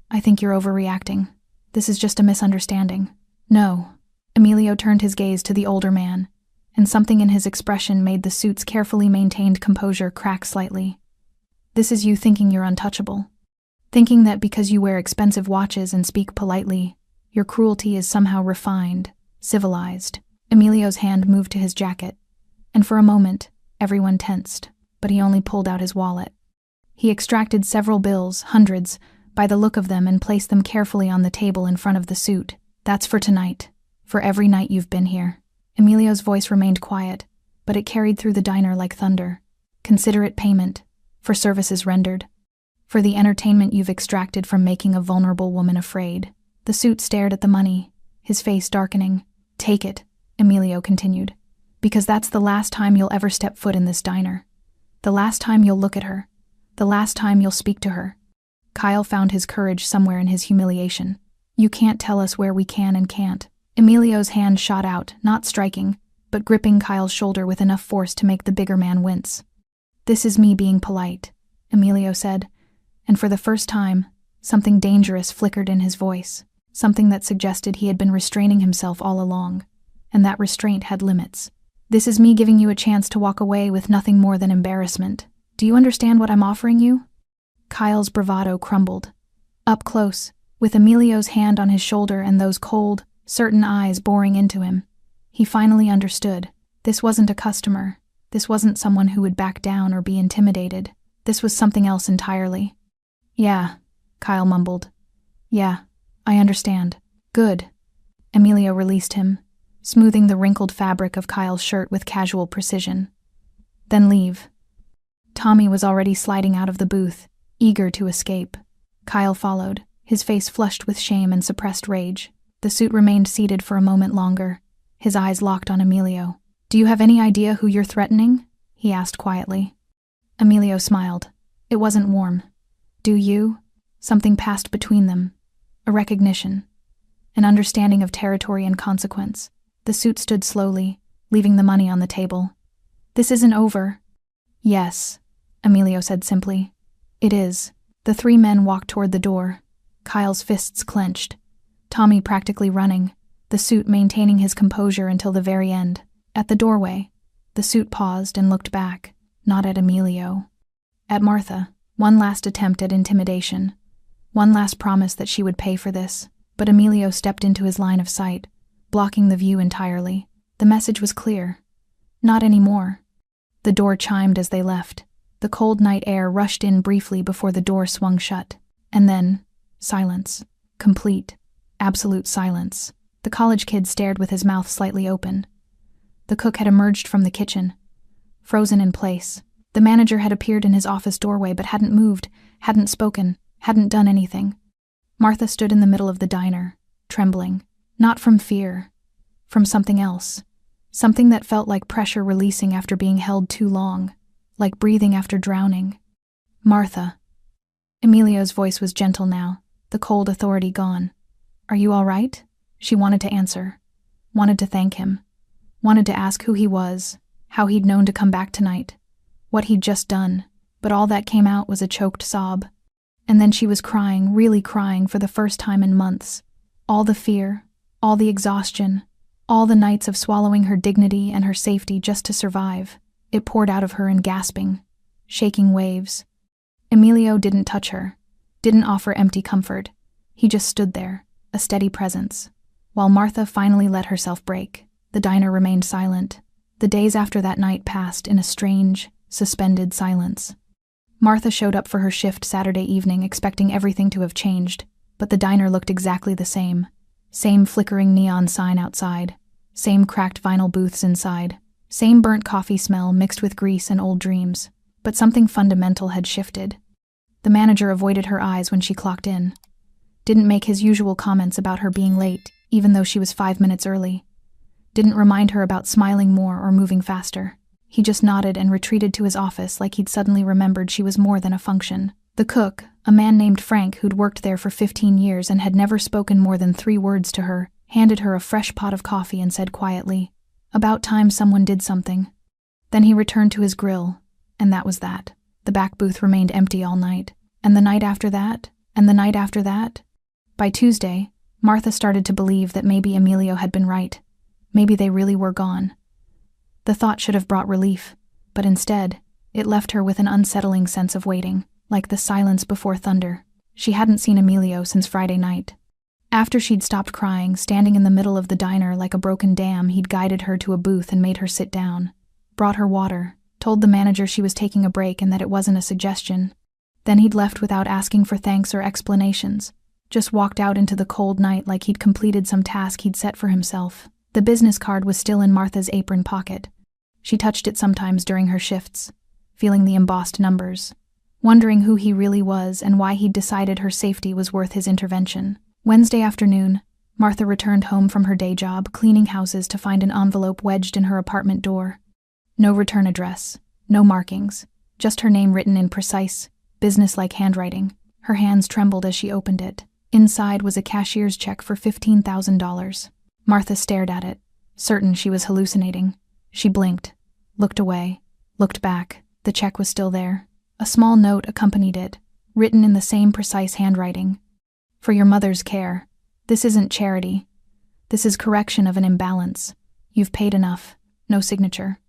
"I think you're overreacting. This is just a misunderstanding." "No." Emilio turned his gaze to the older man, and something in his expression made the suit's carefully maintained composure crack slightly. "This is you thinking you're untouchable. Thinking that because you wear expensive watches and speak politely, your cruelty is somehow refined, civilized." Emilio's hand moved to his jacket, and for a moment, everyone tensed, but he only pulled out his wallet. He extracted several bills, hundreds, by the look of them, and placed them carefully on the table in front of the suit. "That's for tonight, for every night you've been here." Emilio's voice remained quiet, but it carried through the diner like thunder. "Consider it payment, for services rendered, for the entertainment you've extracted from making a vulnerable woman afraid." The suit stared at the money, his face darkening. "Take it," Emilio continued, "because that's the last time you'll ever step foot in this diner. The last time you'll look at her. The last time you'll speak to her." Kyle found his courage somewhere in his humiliation. "You can't tell us where we can and can't." Emilio's hand shot out, not striking, but gripping Kyle's shoulder with enough force to make the bigger man wince. "This is me being polite," Emilio said, and for the first time, something dangerous flickered in his voice, something that suggested he had been restraining himself all along, and that restraint had limits. "This is me giving you a chance to walk away with nothing more than embarrassment. Do you understand what I'm offering you?" Kyle's bravado crumbled. Up close, with Emilio's hand on his shoulder and those cold, certain eyes boring into him. He finally understood. This wasn't a customer. This wasn't someone who would back down or be intimidated. This was something else entirely. "Yeah," Kyle mumbled. "Yeah, I understand." "Good." Emilio released him, smoothing the wrinkled fabric of Kyle's shirt with casual precision. "Then leave." Tommy was already sliding out of the booth, eager to escape. Kyle followed, his face flushed with shame and suppressed rage. The suit remained seated for a moment longer, his eyes locked on Emilio. "Do you have any idea who you're threatening?" he asked quietly. Emilio smiled. It wasn't warm. "Do you?" Something passed between them. A recognition. An understanding of territory and consequence. The suit stood slowly, leaving the money on the table. "This isn't over." "Yes," Emilio said simply. "It is." The three men walked toward the door, Kyle's fists clenched, Tommy practically running, the suit maintaining his composure until the very end. At the doorway, the suit paused and looked back, not at Emilio. At Martha, one last attempt at intimidation. One last promise that she would pay for this, but Emilio stepped into his line of sight, blocking the view entirely. The message was clear. Not anymore. The door chimed as they left. The cold night air rushed in briefly before the door swung shut. And then, silence. Complete, absolute silence. The college kid stared with his mouth slightly open. The cook had emerged from the kitchen, frozen in place. The manager had appeared in his office doorway but hadn't moved, hadn't spoken, hadn't done anything. Martha stood in the middle of the diner, trembling. Not from fear, from something else. Something that felt like pressure releasing after being held too long, like breathing after drowning. "Martha." Emilio's voice was gentle now, the cold authority gone. "Are you all right?" She wanted to answer, wanted to thank him, wanted to ask who he was, how he'd known to come back tonight, what he'd just done, but all that came out was a choked sob. And then she was crying, really crying for the first time in months. All the fear, all the exhaustion, all the nights of swallowing her dignity and her safety just to survive. It poured out of her in gasping, shaking waves. Emilio didn't touch her, didn't offer empty comfort. He just stood there, a steady presence. While Martha finally let herself break, the diner remained silent. The days after that night passed in a strange, suspended silence. Martha showed up for her shift Saturday evening expecting everything to have changed, but the diner looked exactly the same. Same flickering neon sign outside, same cracked vinyl booths inside, same burnt coffee smell mixed with grease and old dreams. But something fundamental had shifted. The manager avoided her eyes when she clocked in. Didn't make his usual comments about her being late, even though she was 5 minutes early. Didn't remind her about smiling more or moving faster. He just nodded and retreated to his office like he'd suddenly remembered she was more than a function. The cook, a man named Frank who'd worked there for 15 years and had never spoken more than 3 words to her, handed her a fresh pot of coffee and said quietly, "About time someone did something." Then he returned to his grill, and that was that. The back booth remained empty all night. And the night after that, and the night after that. By Tuesday, Martha started to believe that maybe Emilio had been right. Maybe they really were gone. The thought should have brought relief, but instead, it left her with an unsettling sense of waiting, like the silence before thunder. She hadn't seen Emilio since Friday night. After she'd stopped crying, standing in the middle of the diner like a broken dam, he'd guided her to a booth and made her sit down, brought her water, told the manager she was taking a break and that it wasn't a suggestion. Then he'd left without asking for thanks or explanations, just walked out into the cold night like he'd completed some task he'd set for himself. The business card was still in Martha's apron pocket. She touched it sometimes during her shifts, feeling the embossed numbers, wondering who he really was and why he'd decided her safety was worth his intervention. Wednesday afternoon, Martha returned home from her day job, cleaning houses, to find an envelope wedged in her apartment door. No return address, no markings, just her name written in precise, businesslike handwriting. Her hands trembled as she opened it. Inside was a cashier's check for $15,000. Martha stared at it, certain she was hallucinating. She blinked, looked away, looked back. The check was still there. A small note accompanied it, written in the same precise handwriting. "For your mother's care. This isn't charity. This is correction of an imbalance. You've paid enough." No signature.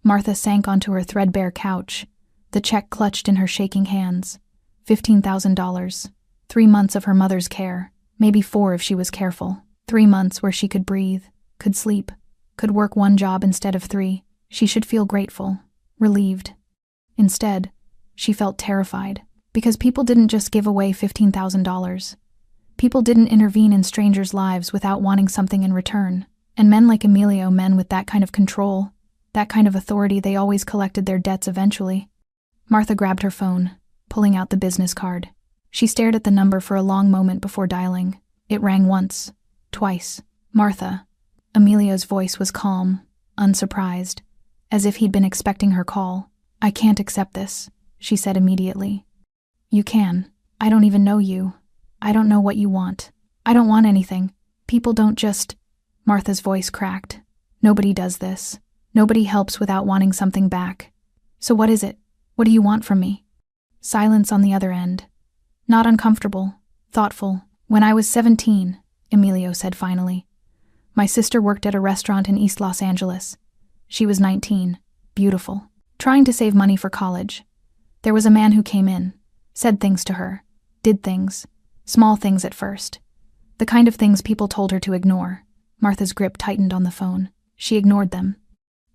Martha sank onto her threadbare couch, the check clutched in her shaking hands. $15,000. 3 months of her mother's care, maybe 4 if she was careful. 3 months where she could breathe, could sleep, could work 1 job instead of 3. She should feel grateful, relieved. Instead, she felt terrified, because people didn't just give away $15,000. People didn't intervene in strangers' lives without wanting something in return. And men like Emilio, men with that kind of control, that kind of authority, they always collected their debts eventually. Martha grabbed her phone, pulling out the business card. She stared at the number for a long moment before dialing. It rang once, twice. Martha. Emilio's voice was calm, unsurprised, as if he'd been expecting her call. "I can't accept this," she said immediately. "You can. I don't even know you. I don't know what you want. I don't want anything. People don't just—" Martha's voice cracked. "Nobody does this. Nobody helps without wanting something back. So what is it? What do you want from me?" Silence on the other end. "Not uncomfortable, thoughtful. When I was 17, Emilio said finally. "My sister worked at a restaurant in East Los Angeles. She was 19, beautiful, trying to save money for college. There was a man who came in, said things to her, did things, small things at first. The kind of things people told her to ignore." Martha's grip tightened on the phone. She ignored them.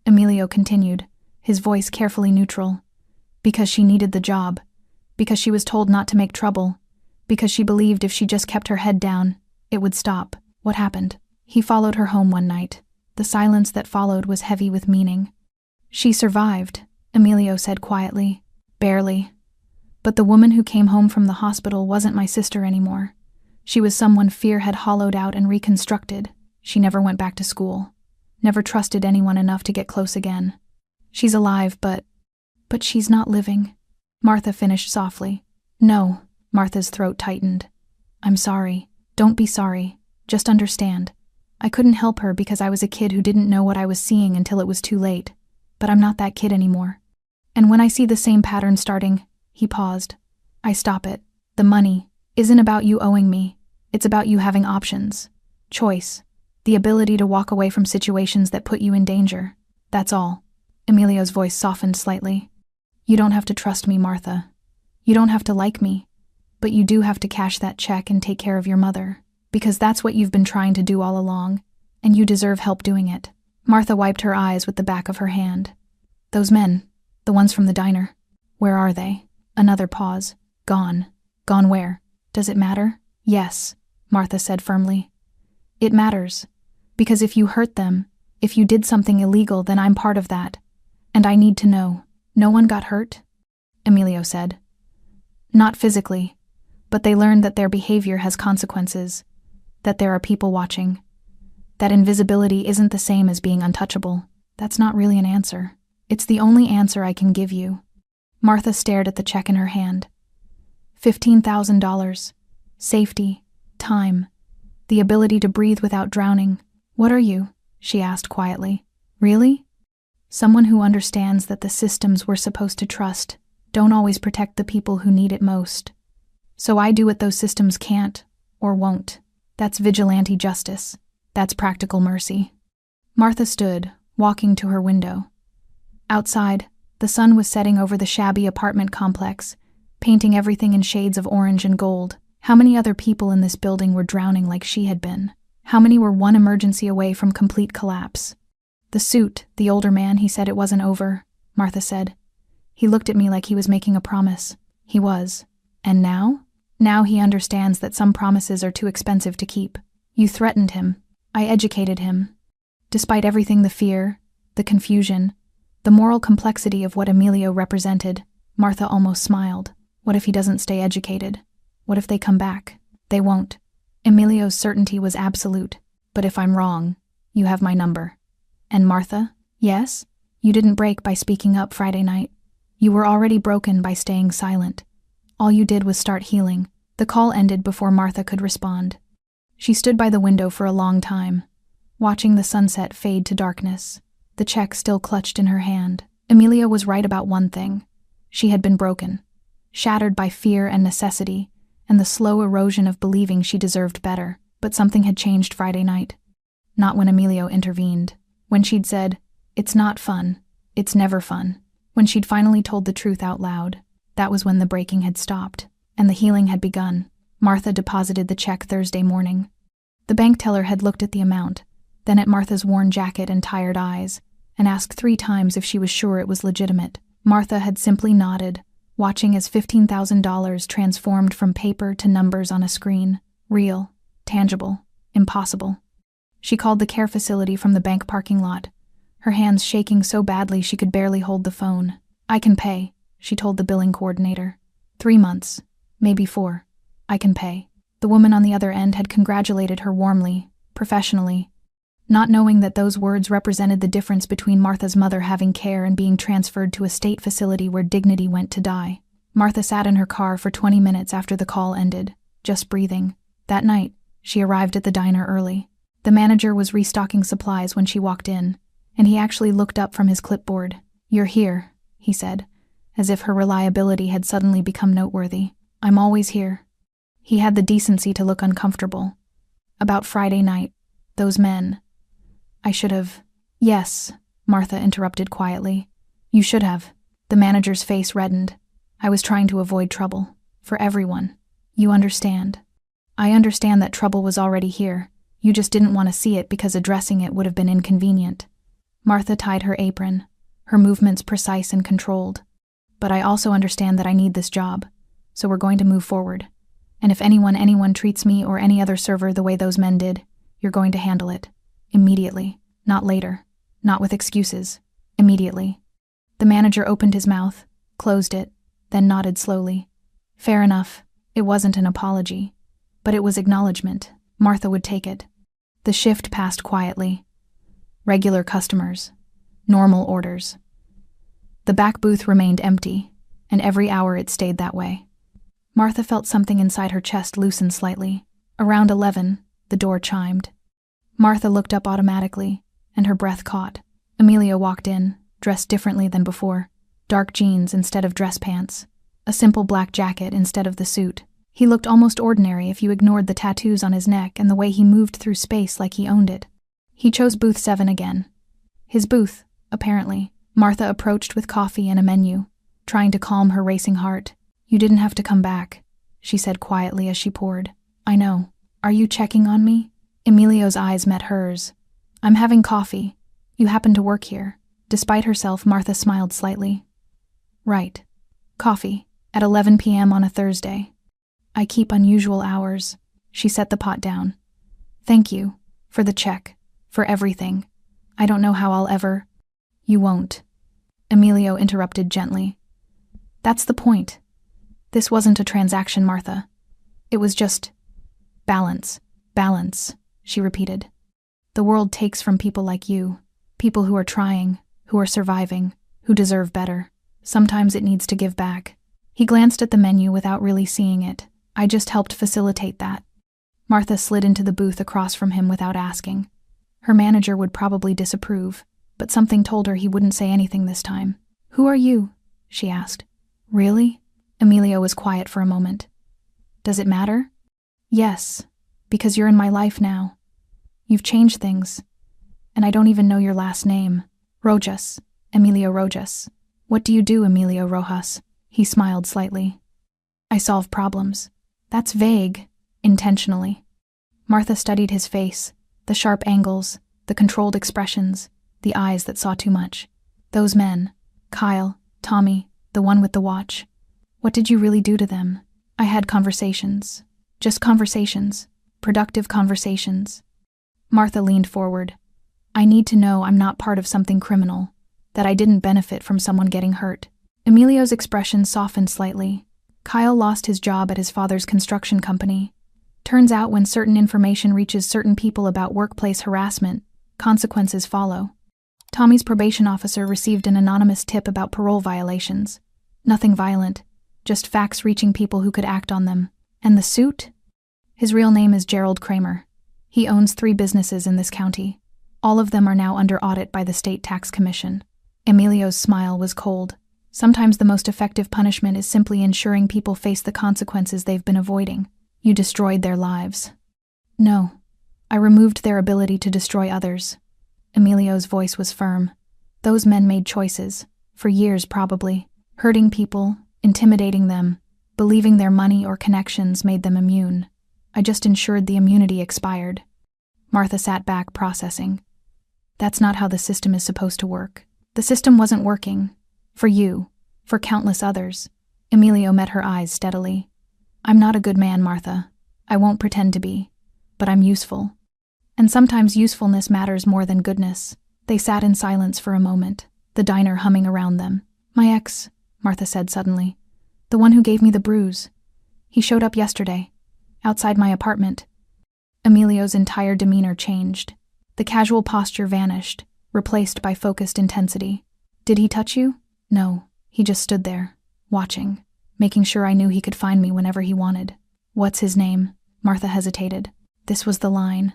Emilio continued, his voice carefully neutral. "Because she needed the job. Because she was told not to make trouble. Because she believed if she just kept her head down, it would stop." What happened? He followed her home one night. The silence that followed was heavy with meaning. "She survived," Emilio said quietly. "Barely. But the woman who came home from the hospital wasn't my sister anymore. She was someone fear had hollowed out and reconstructed. She never went back to school. Never trusted anyone enough to get close again. She's alive, but she's not living," Martha finished softly. "No," Martha's throat tightened. "I'm sorry. Don't be sorry. Just understand. I couldn't help her because I was a kid who didn't know what I was seeing until it was too late. But I'm not that kid anymore. And when I see the same pattern starting," he paused, "I stop it. The money isn't about you owing me. It's about you having options. Choice. The ability to walk away from situations that put you in danger. That's all." Emilio's voice softened slightly. "You don't have to trust me, Martha. You don't have to like me. But you do have to cash that check and take care of your mother. Because that's what you've been trying to do all along, and you deserve help doing it." Martha wiped her eyes with the back of her hand. "Those men, the ones from the diner, where are they?" Another pause. "Gone. Gone where? Does it matter?" "Yes," Martha said firmly. "It matters. Because if you hurt them, if you did something illegal, then I'm part of that. And I need to know. No one got hurt?" Emilio said. "Not physically. But they learned that their behavior has consequences. That there are people watching. That invisibility isn't the same as being untouchable." "That's not really an answer. It's the only answer I can give you." Martha stared at the check in her hand. $15,000. Safety. Time. The ability to breathe without drowning. "What are you?" she asked quietly. "Really?" "Someone who understands that the systems we're supposed to trust don't always protect the people who need it most. So I do what those systems can't, or won't. That's vigilante justice. That's practical mercy." Martha stood, walking to her window. Outside, the sun was setting over the shabby apartment complex, painting everything in shades of orange and gold. How many other people in this building were drowning like she had been? How many were one emergency away from complete collapse? "The suit, the older man, he said it wasn't over," Martha said. "He looked at me like he was making a promise." He was. "And now?" "Now he understands that some promises are too expensive to keep. You threatened him. I educated him." Despite everything, the fear, the confusion, the moral complexity of what Emilio represented, Martha almost smiled. What if he doesn't stay educated? What if they come back? They won't. Emilio's certainty was absolute. "But if I'm wrong, you have my number." "And Martha?" "Yes? You didn't break by speaking up Friday night. You were already broken by staying silent. All you did was start healing." The call ended before Martha could respond. She stood by the window for a long time, watching the sunset fade to darkness, the check still clutched in her hand. Emilio was right about one thing. She had been broken, shattered by fear and necessity, and the slow erosion of believing she deserved better. But something had changed Friday night. Not when Emilio intervened. When she'd said, "It's not fun. It's never fun." When she'd finally told the truth out loud. That was when the breaking had stopped, and the healing had begun. Martha deposited the check Thursday morning. The bank teller had looked at the amount, then at Martha's worn jacket and tired eyes, and asked 3 times if she was sure it was legitimate. Martha had simply nodded, watching as $15,000 transformed from paper to numbers on a screen. Real, tangible, impossible. She called the care facility from the bank parking lot, her hands shaking so badly she could barely hold the phone. "I can pay," she told the billing coordinator. 3 months, maybe 4. "I can pay." The woman on the other end had congratulated her warmly, professionally, not knowing that those words represented the difference between Martha's mother having care and being transferred to a state facility where dignity went to die. Martha sat in her car for 20 minutes after the call ended, just breathing. That night, she arrived at the diner early. The manager was restocking supplies when she walked in, and he actually looked up from his clipboard. "You're here," he said, as if her reliability had suddenly become noteworthy. "I'm always here." He had the decency to look uncomfortable. "About Friday night, those men. I should have—" "Yes," Martha interrupted quietly. "You should have." The manager's face reddened. "I was trying to avoid trouble. For everyone. You understand." "I understand that trouble was already here. You just didn't want to see it because addressing it would have been inconvenient." Martha tied her apron, her movements precise and controlled. "But I also understand that I need this job, so we're going to move forward. And if anyone treats me or any other server the way those men did, you're going to handle it. Immediately. Not later. Not with excuses. Immediately." The manager opened his mouth, closed it, then nodded slowly. Fair enough. It wasn't an apology. But it was acknowledgement. Martha would take it. The shift passed quietly. Regular customers. Normal orders. The back booth remained empty, and every hour it stayed that way. Martha felt something inside her chest loosen slightly. Around 11, the door chimed. Martha looked up automatically, and her breath caught. Emilio walked in, dressed differently than before. Dark jeans instead of dress pants. A simple black jacket instead of the suit. He looked almost ordinary if you ignored the tattoos on his neck and the way he moved through space like he owned it. He chose booth 7 again. His booth, apparently. Martha approached with coffee and a menu, trying to calm her racing heart. "You didn't have to come back," she said quietly as she poured. "I know. Are you checking on me?" Emilio's eyes met hers. "I'm having coffee. You happen to work here." Despite herself, Martha smiled slightly. "Right. Coffee. At 11 p.m. on a Thursday. I keep unusual hours." She set the pot down. "Thank you. For the check. For everything. I don't know how I'll ever—" "You won't." Emilio interrupted gently. "That's the point. This wasn't a transaction, Martha. It was just balance, balance," she repeated. "The world takes from people like you, people who are trying, who are surviving, who deserve better. Sometimes it needs to give back." He glanced at the menu without really seeing it. "I just helped facilitate that." Martha slid into the booth across from him without asking. Her manager would probably disapprove, but something told her he wouldn't say anything this time. "Who are you?" she asked. "Really?" Emilio was quiet for a moment. "Does it matter?" "Yes, because you're in my life now. You've changed things. And I don't even know your last name. Rojas. Emilio Rojas. What do you do, Emilio Rojas?" He smiled slightly. "I solve problems." "That's vague." Intentionally. Martha studied his face, the sharp angles, the controlled expressions, the eyes that saw too much. "Those men. Kyle, Tommy, the one with the watch. What did you really do to them?" "I had conversations. Just conversations. Productive conversations." Martha leaned forward. "I need to know I'm not part of something criminal, that I didn't benefit from someone getting hurt." Emilio's expression softened slightly. Kyle lost his job at his father's construction company. Turns out when certain information reaches certain people about workplace harassment, consequences follow. Tommy's probation officer received an anonymous tip about parole violations. Nothing violent, just facts reaching people who could act on them. And the suit? His real name is Gerald Kramer. He owns 3 businesses in this county. All of them are now under audit by the State Tax Commission. Emilio's smile was cold. Sometimes the most effective punishment is simply ensuring people face the consequences they've been avoiding. You destroyed their lives. No, I removed their ability to destroy others. Emilio's voice was firm. Those men made choices, for years probably, hurting people, intimidating them, believing their money or connections made them immune. I just ensured the immunity expired. Martha sat back, processing. That's not how the system is supposed to work. The system wasn't working. For you. For countless others. Emilio met her eyes steadily. I'm not a good man, Martha. I won't pretend to be. But I'm useful. And sometimes usefulness matters more than goodness. They sat in silence for a moment, the diner humming around them. My ex, Martha said suddenly. The one who gave me the bruise. He showed up yesterday. Outside my apartment. Emilio's entire demeanor changed. The casual posture vanished, replaced by focused intensity. Did he touch you? No. He just stood there, watching, making sure I knew he could find me whenever he wanted. What's his name? Martha hesitated. This was the line.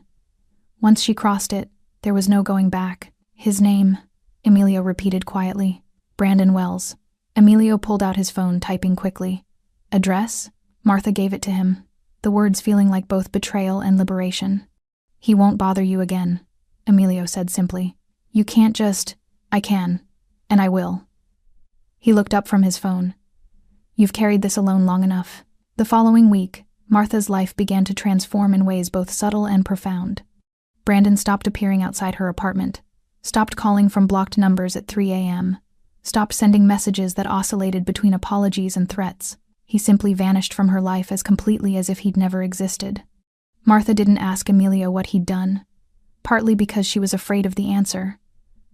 Once she crossed it, there was no going back. His name, Emilio repeated quietly. Brandon Wells. Emilio pulled out his phone, typing quickly. Address? Martha gave it to him, the words feeling like both betrayal and liberation. He won't bother you again, Emilio said simply. You can't just... I can. And I will. He looked up from his phone. You've carried this alone long enough. The following week, Martha's life began to transform in ways both subtle and profound. Brandon stopped appearing outside her apartment, stopped calling from blocked numbers at 3 a.m., stopped sending messages that oscillated between apologies and threats. He simply vanished from her life as completely as if he'd never existed. Martha didn't ask Emilio what he'd done, partly because she was afraid of the answer,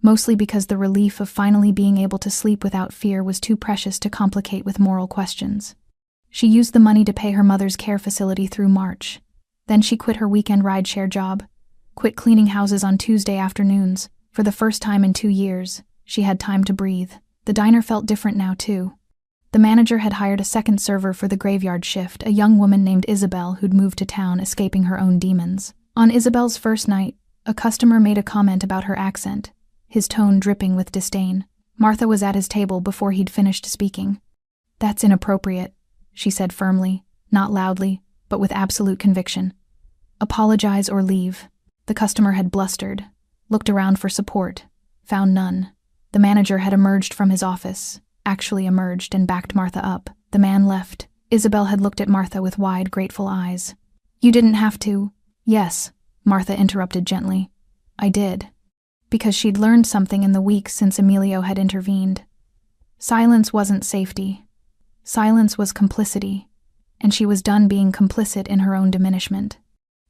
mostly because the relief of finally being able to sleep without fear was too precious to complicate with moral questions. She used the money to pay her mother's care facility through March. Then she quit her weekend rideshare job, quit cleaning houses on Tuesday afternoons. For the first time in 2 years, she had time to breathe. The diner felt different now, too. The manager had hired a second server for the graveyard shift, a young woman named Isabel who'd moved to town, escaping her own demons. On Isabel's first night, a customer made a comment about her accent, his tone dripping with disdain. Martha was at his table before he'd finished speaking. That's inappropriate, she said firmly, not loudly, but with absolute conviction. Apologize or leave. The customer had blustered, looked around for support, found none. The manager had emerged from his office, actually emerged and backed Martha up. The man left. Isabel had looked at Martha with wide, grateful eyes. You didn't have to. Yes, Martha interrupted gently. I did. Because she'd learned something in the weeks since Emilio had intervened. Silence wasn't safety. Silence was complicity, and she was done being complicit in her own diminishment.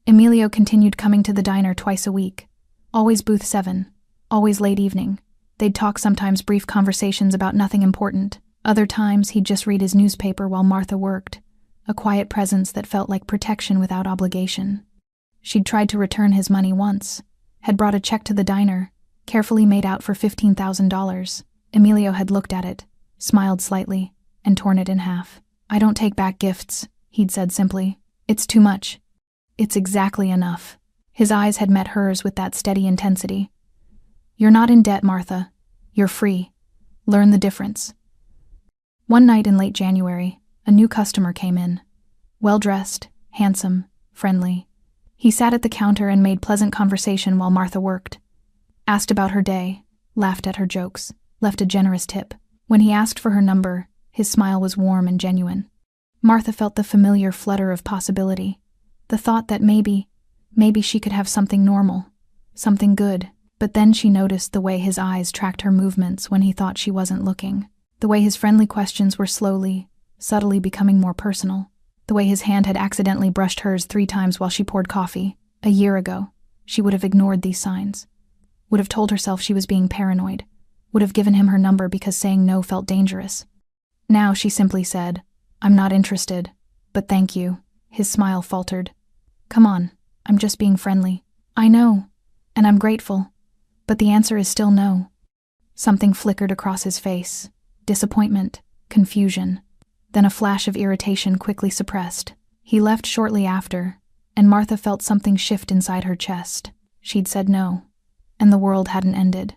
Emilio continued coming to the diner twice a week. Always booth 7. Always late evening. They'd talk, sometimes brief conversations about nothing important. Other times he'd just read his newspaper while Martha worked, a quiet presence that felt like protection without obligation. She'd tried to return his money once, had brought a check to the diner, carefully made out for $15,000. Emilio had looked at it, smiled slightly, and torn it in half. I don't take back gifts, he'd said simply. It's too much. It's exactly enough. His eyes had met hers with that steady intensity. You're not in debt, Martha. You're free. Learn the difference. One night in late January, a new customer came in. Well-dressed, handsome, friendly. He sat at the counter and made pleasant conversation while Martha worked. Asked about her day, laughed at her jokes, left a generous tip. When he asked for her number, his smile was warm and genuine. Martha felt the familiar flutter of possibility, the thought that maybe she could have something normal, something good. But then she noticed the way his eyes tracked her movements when he thought she wasn't looking, the way his friendly questions were slowly, subtly becoming more personal, the way his hand had accidentally brushed hers 3 times while she poured coffee. A year ago, she would have ignored these signs, would have told herself she was being paranoid, would have given him her number because saying no felt dangerous. Now she simply said, I'm not interested, but thank you. His smile faltered. Come on, I'm just being friendly. I know, and I'm grateful. But the answer is still no. Something flickered across his face. Disappointment, confusion. Then a flash of irritation quickly suppressed. He left shortly after, and Martha felt something shift inside her chest. She'd said no, and the world hadn't ended.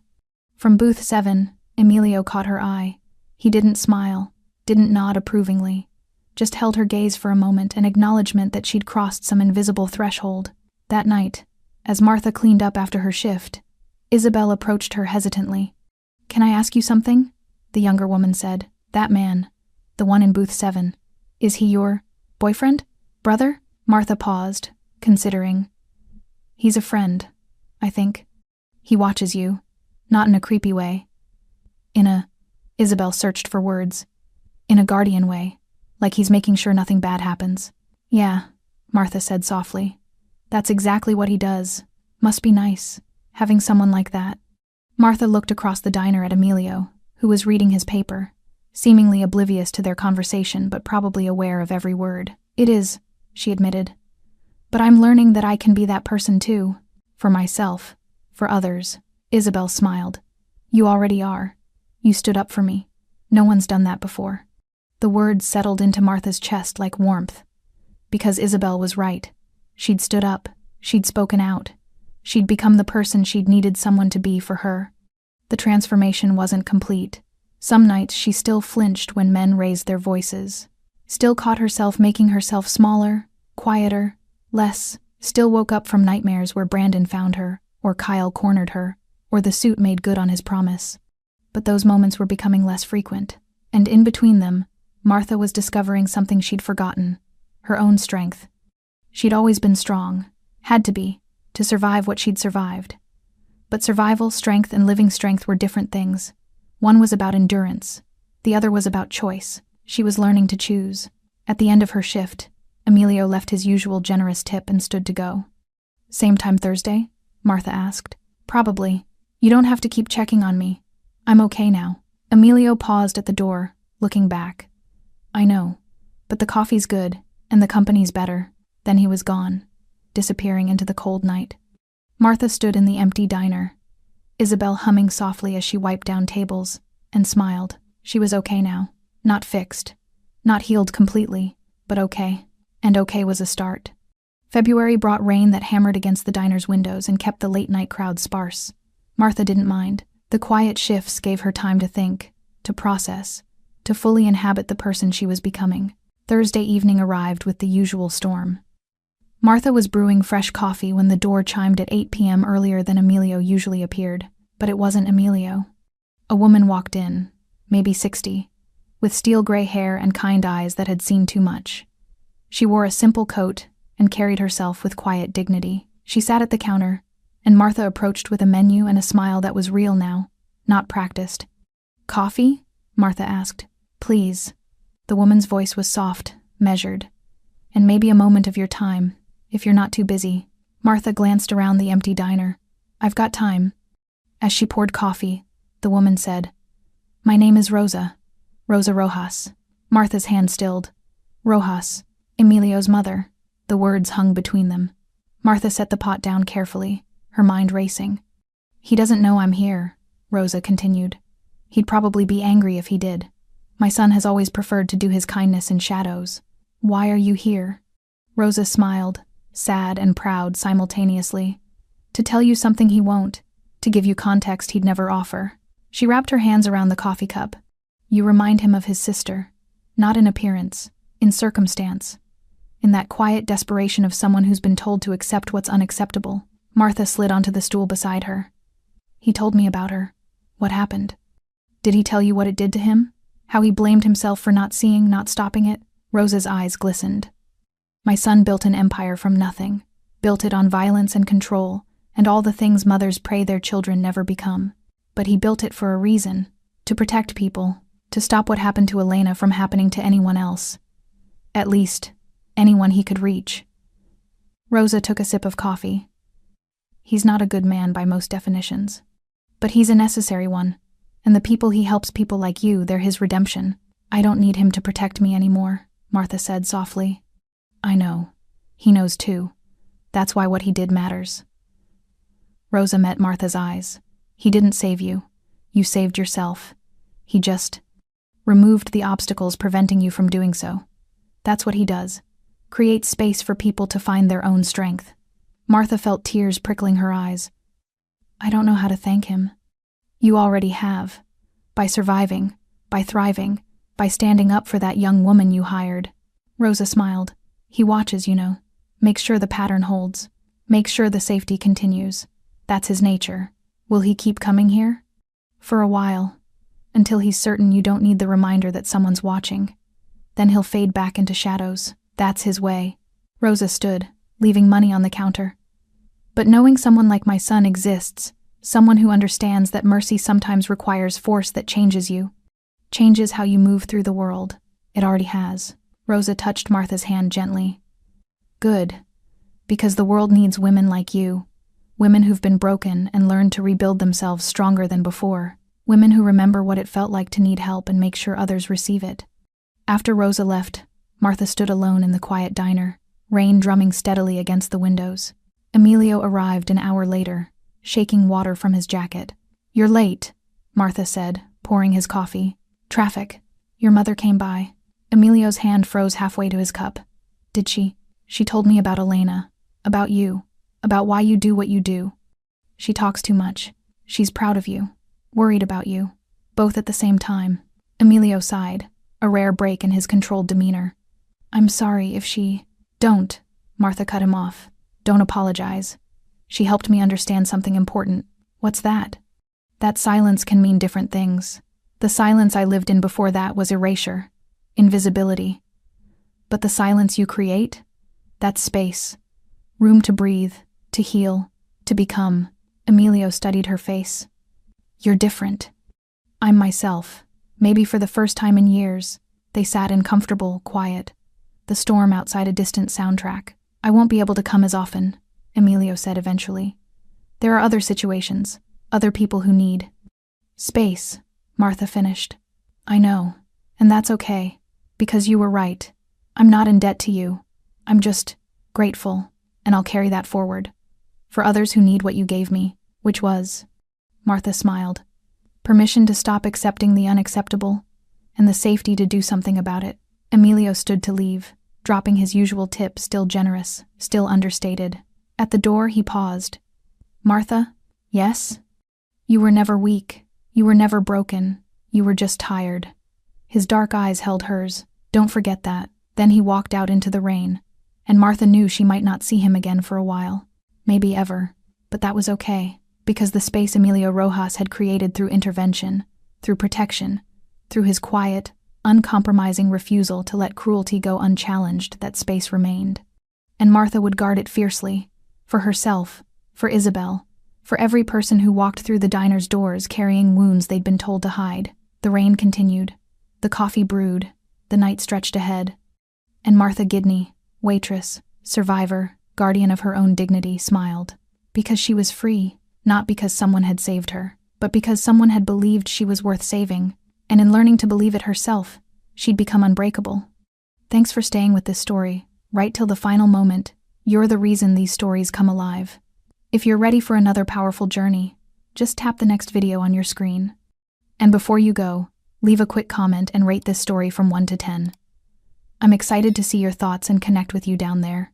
From booth 7, Emilio caught her eye. He didn't smile, didn't nod approvingly, just held her gaze for a moment, an acknowledgement that she'd crossed some invisible threshold. That night, as Martha cleaned up after her shift, Isabel approached her hesitantly. Can I ask you something? The younger woman said. That man, the one in booth 7, is he your boyfriend? Brother? Martha paused, considering. He's a friend, I think. He watches you, not in a creepy way. Isabel searched for words. In a guardian way, like he's making sure nothing bad happens. Yeah, Martha said softly. That's exactly what he does. Must be nice, having someone like that. Martha looked across the diner at Emilio, who was reading his paper, seemingly oblivious to their conversation but probably aware of every word. It is, she admitted. But I'm learning that I can be that person too. For myself, for others. Isabel smiled. You already are. You stood up for me. No one's done that before. The words settled into Martha's chest like warmth. Because Isabel was right. She'd stood up. She'd spoken out. She'd become the person she'd needed someone to be for her. The transformation wasn't complete. Some nights she still flinched when men raised their voices. Still caught herself making herself smaller, quieter, less. Still woke up from nightmares where Brandon found her, or Kyle cornered her, or the suit made good on his promise. But those moments were becoming less frequent. And in between them, Martha was discovering something she'd forgotten. Her own strength. She'd always been strong. Had to be. To survive what she'd survived. But survival, strength, and living strength were different things. One was about endurance. The other was about choice. She was learning to choose. At the end of her shift, Emilio left his usual generous tip and stood to go. Same time Thursday? Martha asked. Probably. You don't have to keep checking on me. I'm okay now. Emilio paused at the door, looking back. I know. But the coffee's good, and the company's better. Then he was gone, disappearing into the cold night. Martha stood in the empty diner, Isabel humming softly as she wiped down tables, and smiled. She was okay now. Not fixed. Not healed completely, but okay. And okay was a start. February brought rain that hammered against the diner's windows and kept the late-night crowd sparse. Martha didn't mind. The quiet shifts gave her time to think, to process, to fully inhabit the person she was becoming. Thursday evening arrived with the usual storm. Martha was brewing fresh coffee when the door chimed at 8 p.m. earlier than Emilio usually appeared. But it wasn't Emilio. A woman walked in, maybe 60, with steel-gray hair and kind eyes that had seen too much. She wore a simple coat and carried herself with quiet dignity. She sat at the counter, and Martha approached with a menu and a smile that was real now, not practiced. Coffee? Martha asked. Please. The woman's voice was soft, measured. And maybe a moment of your time, if you're not too busy. Martha glanced around the empty diner. I've got time. As she poured coffee, the woman said, My name is Rosa. Rosa Rojas. Martha's hand stilled. Rojas. Emilio's mother. The words hung between them. Martha set the pot down carefully, her mind racing. He doesn't know I'm here, Rosa continued. He'd probably be angry if he did. My son has always preferred to do his kindness in shadows. Why are you here? Rosa smiled, sad and proud simultaneously. To tell you something he won't, to give you context he'd never offer. She wrapped her hands around the coffee cup. You remind him of his sister, not in appearance, in circumstance. In that quiet desperation of someone who's been told to accept what's unacceptable. Martha slid onto the stool beside her. He told me about her. What happened? Did he tell you what it did to him? How he blamed himself for not seeing, not stopping it? Rosa's eyes glistened. My son built an empire from nothing. Built it on violence and control, and all the things mothers pray their children never become. But he built it for a reason. To protect people. To stop what happened to Elena from happening to anyone else. At least, anyone he could reach. Rosa took a sip of coffee. He's not a good man by most definitions. But he's a necessary one. And the people he helps, people like you, they're his redemption. I don't need him to protect me anymore, Martha said softly. I know. He knows too. That's why what he did matters. Rosa met Martha's eyes. He didn't save you. You saved yourself. He just removed the obstacles preventing you from doing so. That's what he does. Create space for people to find their own strength. Martha felt tears prickling her eyes. I don't know how to thank him. You already have. By surviving, by thriving, by standing up for that young woman you hired. Rosa smiled. He watches, you know. Makes sure the pattern holds. Makes sure the safety continues. That's his nature. Will he keep coming here? For a while. Until he's certain you don't need the reminder that someone's watching. Then he'll fade back into shadows. That's his way. Rosa stood, leaving money on the counter. But knowing someone like my son exists, someone who understands that mercy sometimes requires force that changes you, changes how you move through the world. It already has. Rosa touched Martha's hand gently. Good. Because the world needs women like you. Women who've been broken and learned to rebuild themselves stronger than before. Women who remember what it felt like to need help and make sure others receive it. After Rosa left, Martha stood alone in the quiet diner, rain drumming steadily against the windows. Emilio arrived an hour later, shaking water from his jacket. "You're late," Martha said, pouring his coffee. "Traffic. Your mother came by." Emilio's hand froze halfway to his cup. "Did she?" "She told me about Elena, about you, about why you do what you do. She talks too much. She's proud of you, worried about you, both at the same time." Emilio sighed, a rare break in his controlled demeanor. "I'm sorry if she—" "Don't," Martha cut him off. "Don't apologize. She helped me understand something important." "What's that?" "That silence can mean different things. The silence I lived in before that was erasure, invisibility. But the silence you create? That's space. Room to breathe, to heal, to become." Emilio studied her face. "You're different." "I'm myself." Maybe for the first time in years, they sat in comfortable, quiet. The storm outside a distant soundtrack. "I won't be able to come as often," Emilio said eventually. "There are other situations, other people who need space," Martha finished. "I know, and that's okay, because you were right. I'm not in debt to you. I'm just grateful, and I'll carry that forward. For others who need what you gave me, which was—" Martha smiled. "Permission to stop accepting the unacceptable, and the safety to do something about it." Emilio stood to leave, dropping his usual tip, still generous, still understated. At the door, he paused. "Martha?" "Yes?" "You were never weak. You were never broken. You were just tired." His dark eyes held hers. "Don't forget that." Then he walked out into the rain, and Martha knew she might not see him again for a while. Maybe ever. But that was okay, because the space Emilio Rojas had created through intervention, through protection, through his quiet, uncompromising refusal to let cruelty go unchallenged, that space remained. And Martha would guard it fiercely, for herself, for Isabel, for every person who walked through the diner's doors carrying wounds they'd been told to hide. The rain continued. The coffee brewed. The night stretched ahead. And Martha Gidney, waitress, survivor, guardian of her own dignity, smiled. Because she was free, not because someone had saved her, but because someone had believed she was worth saving, and in learning to believe it herself, she'd become unbreakable. Thanks for staying with this story, right till the final moment. You're the reason these stories come alive. If you're ready for another powerful journey, just tap the next video on your screen. And before you go, leave a quick comment and rate this story from 1 to 10. I'm excited to see your thoughts and connect with you down there.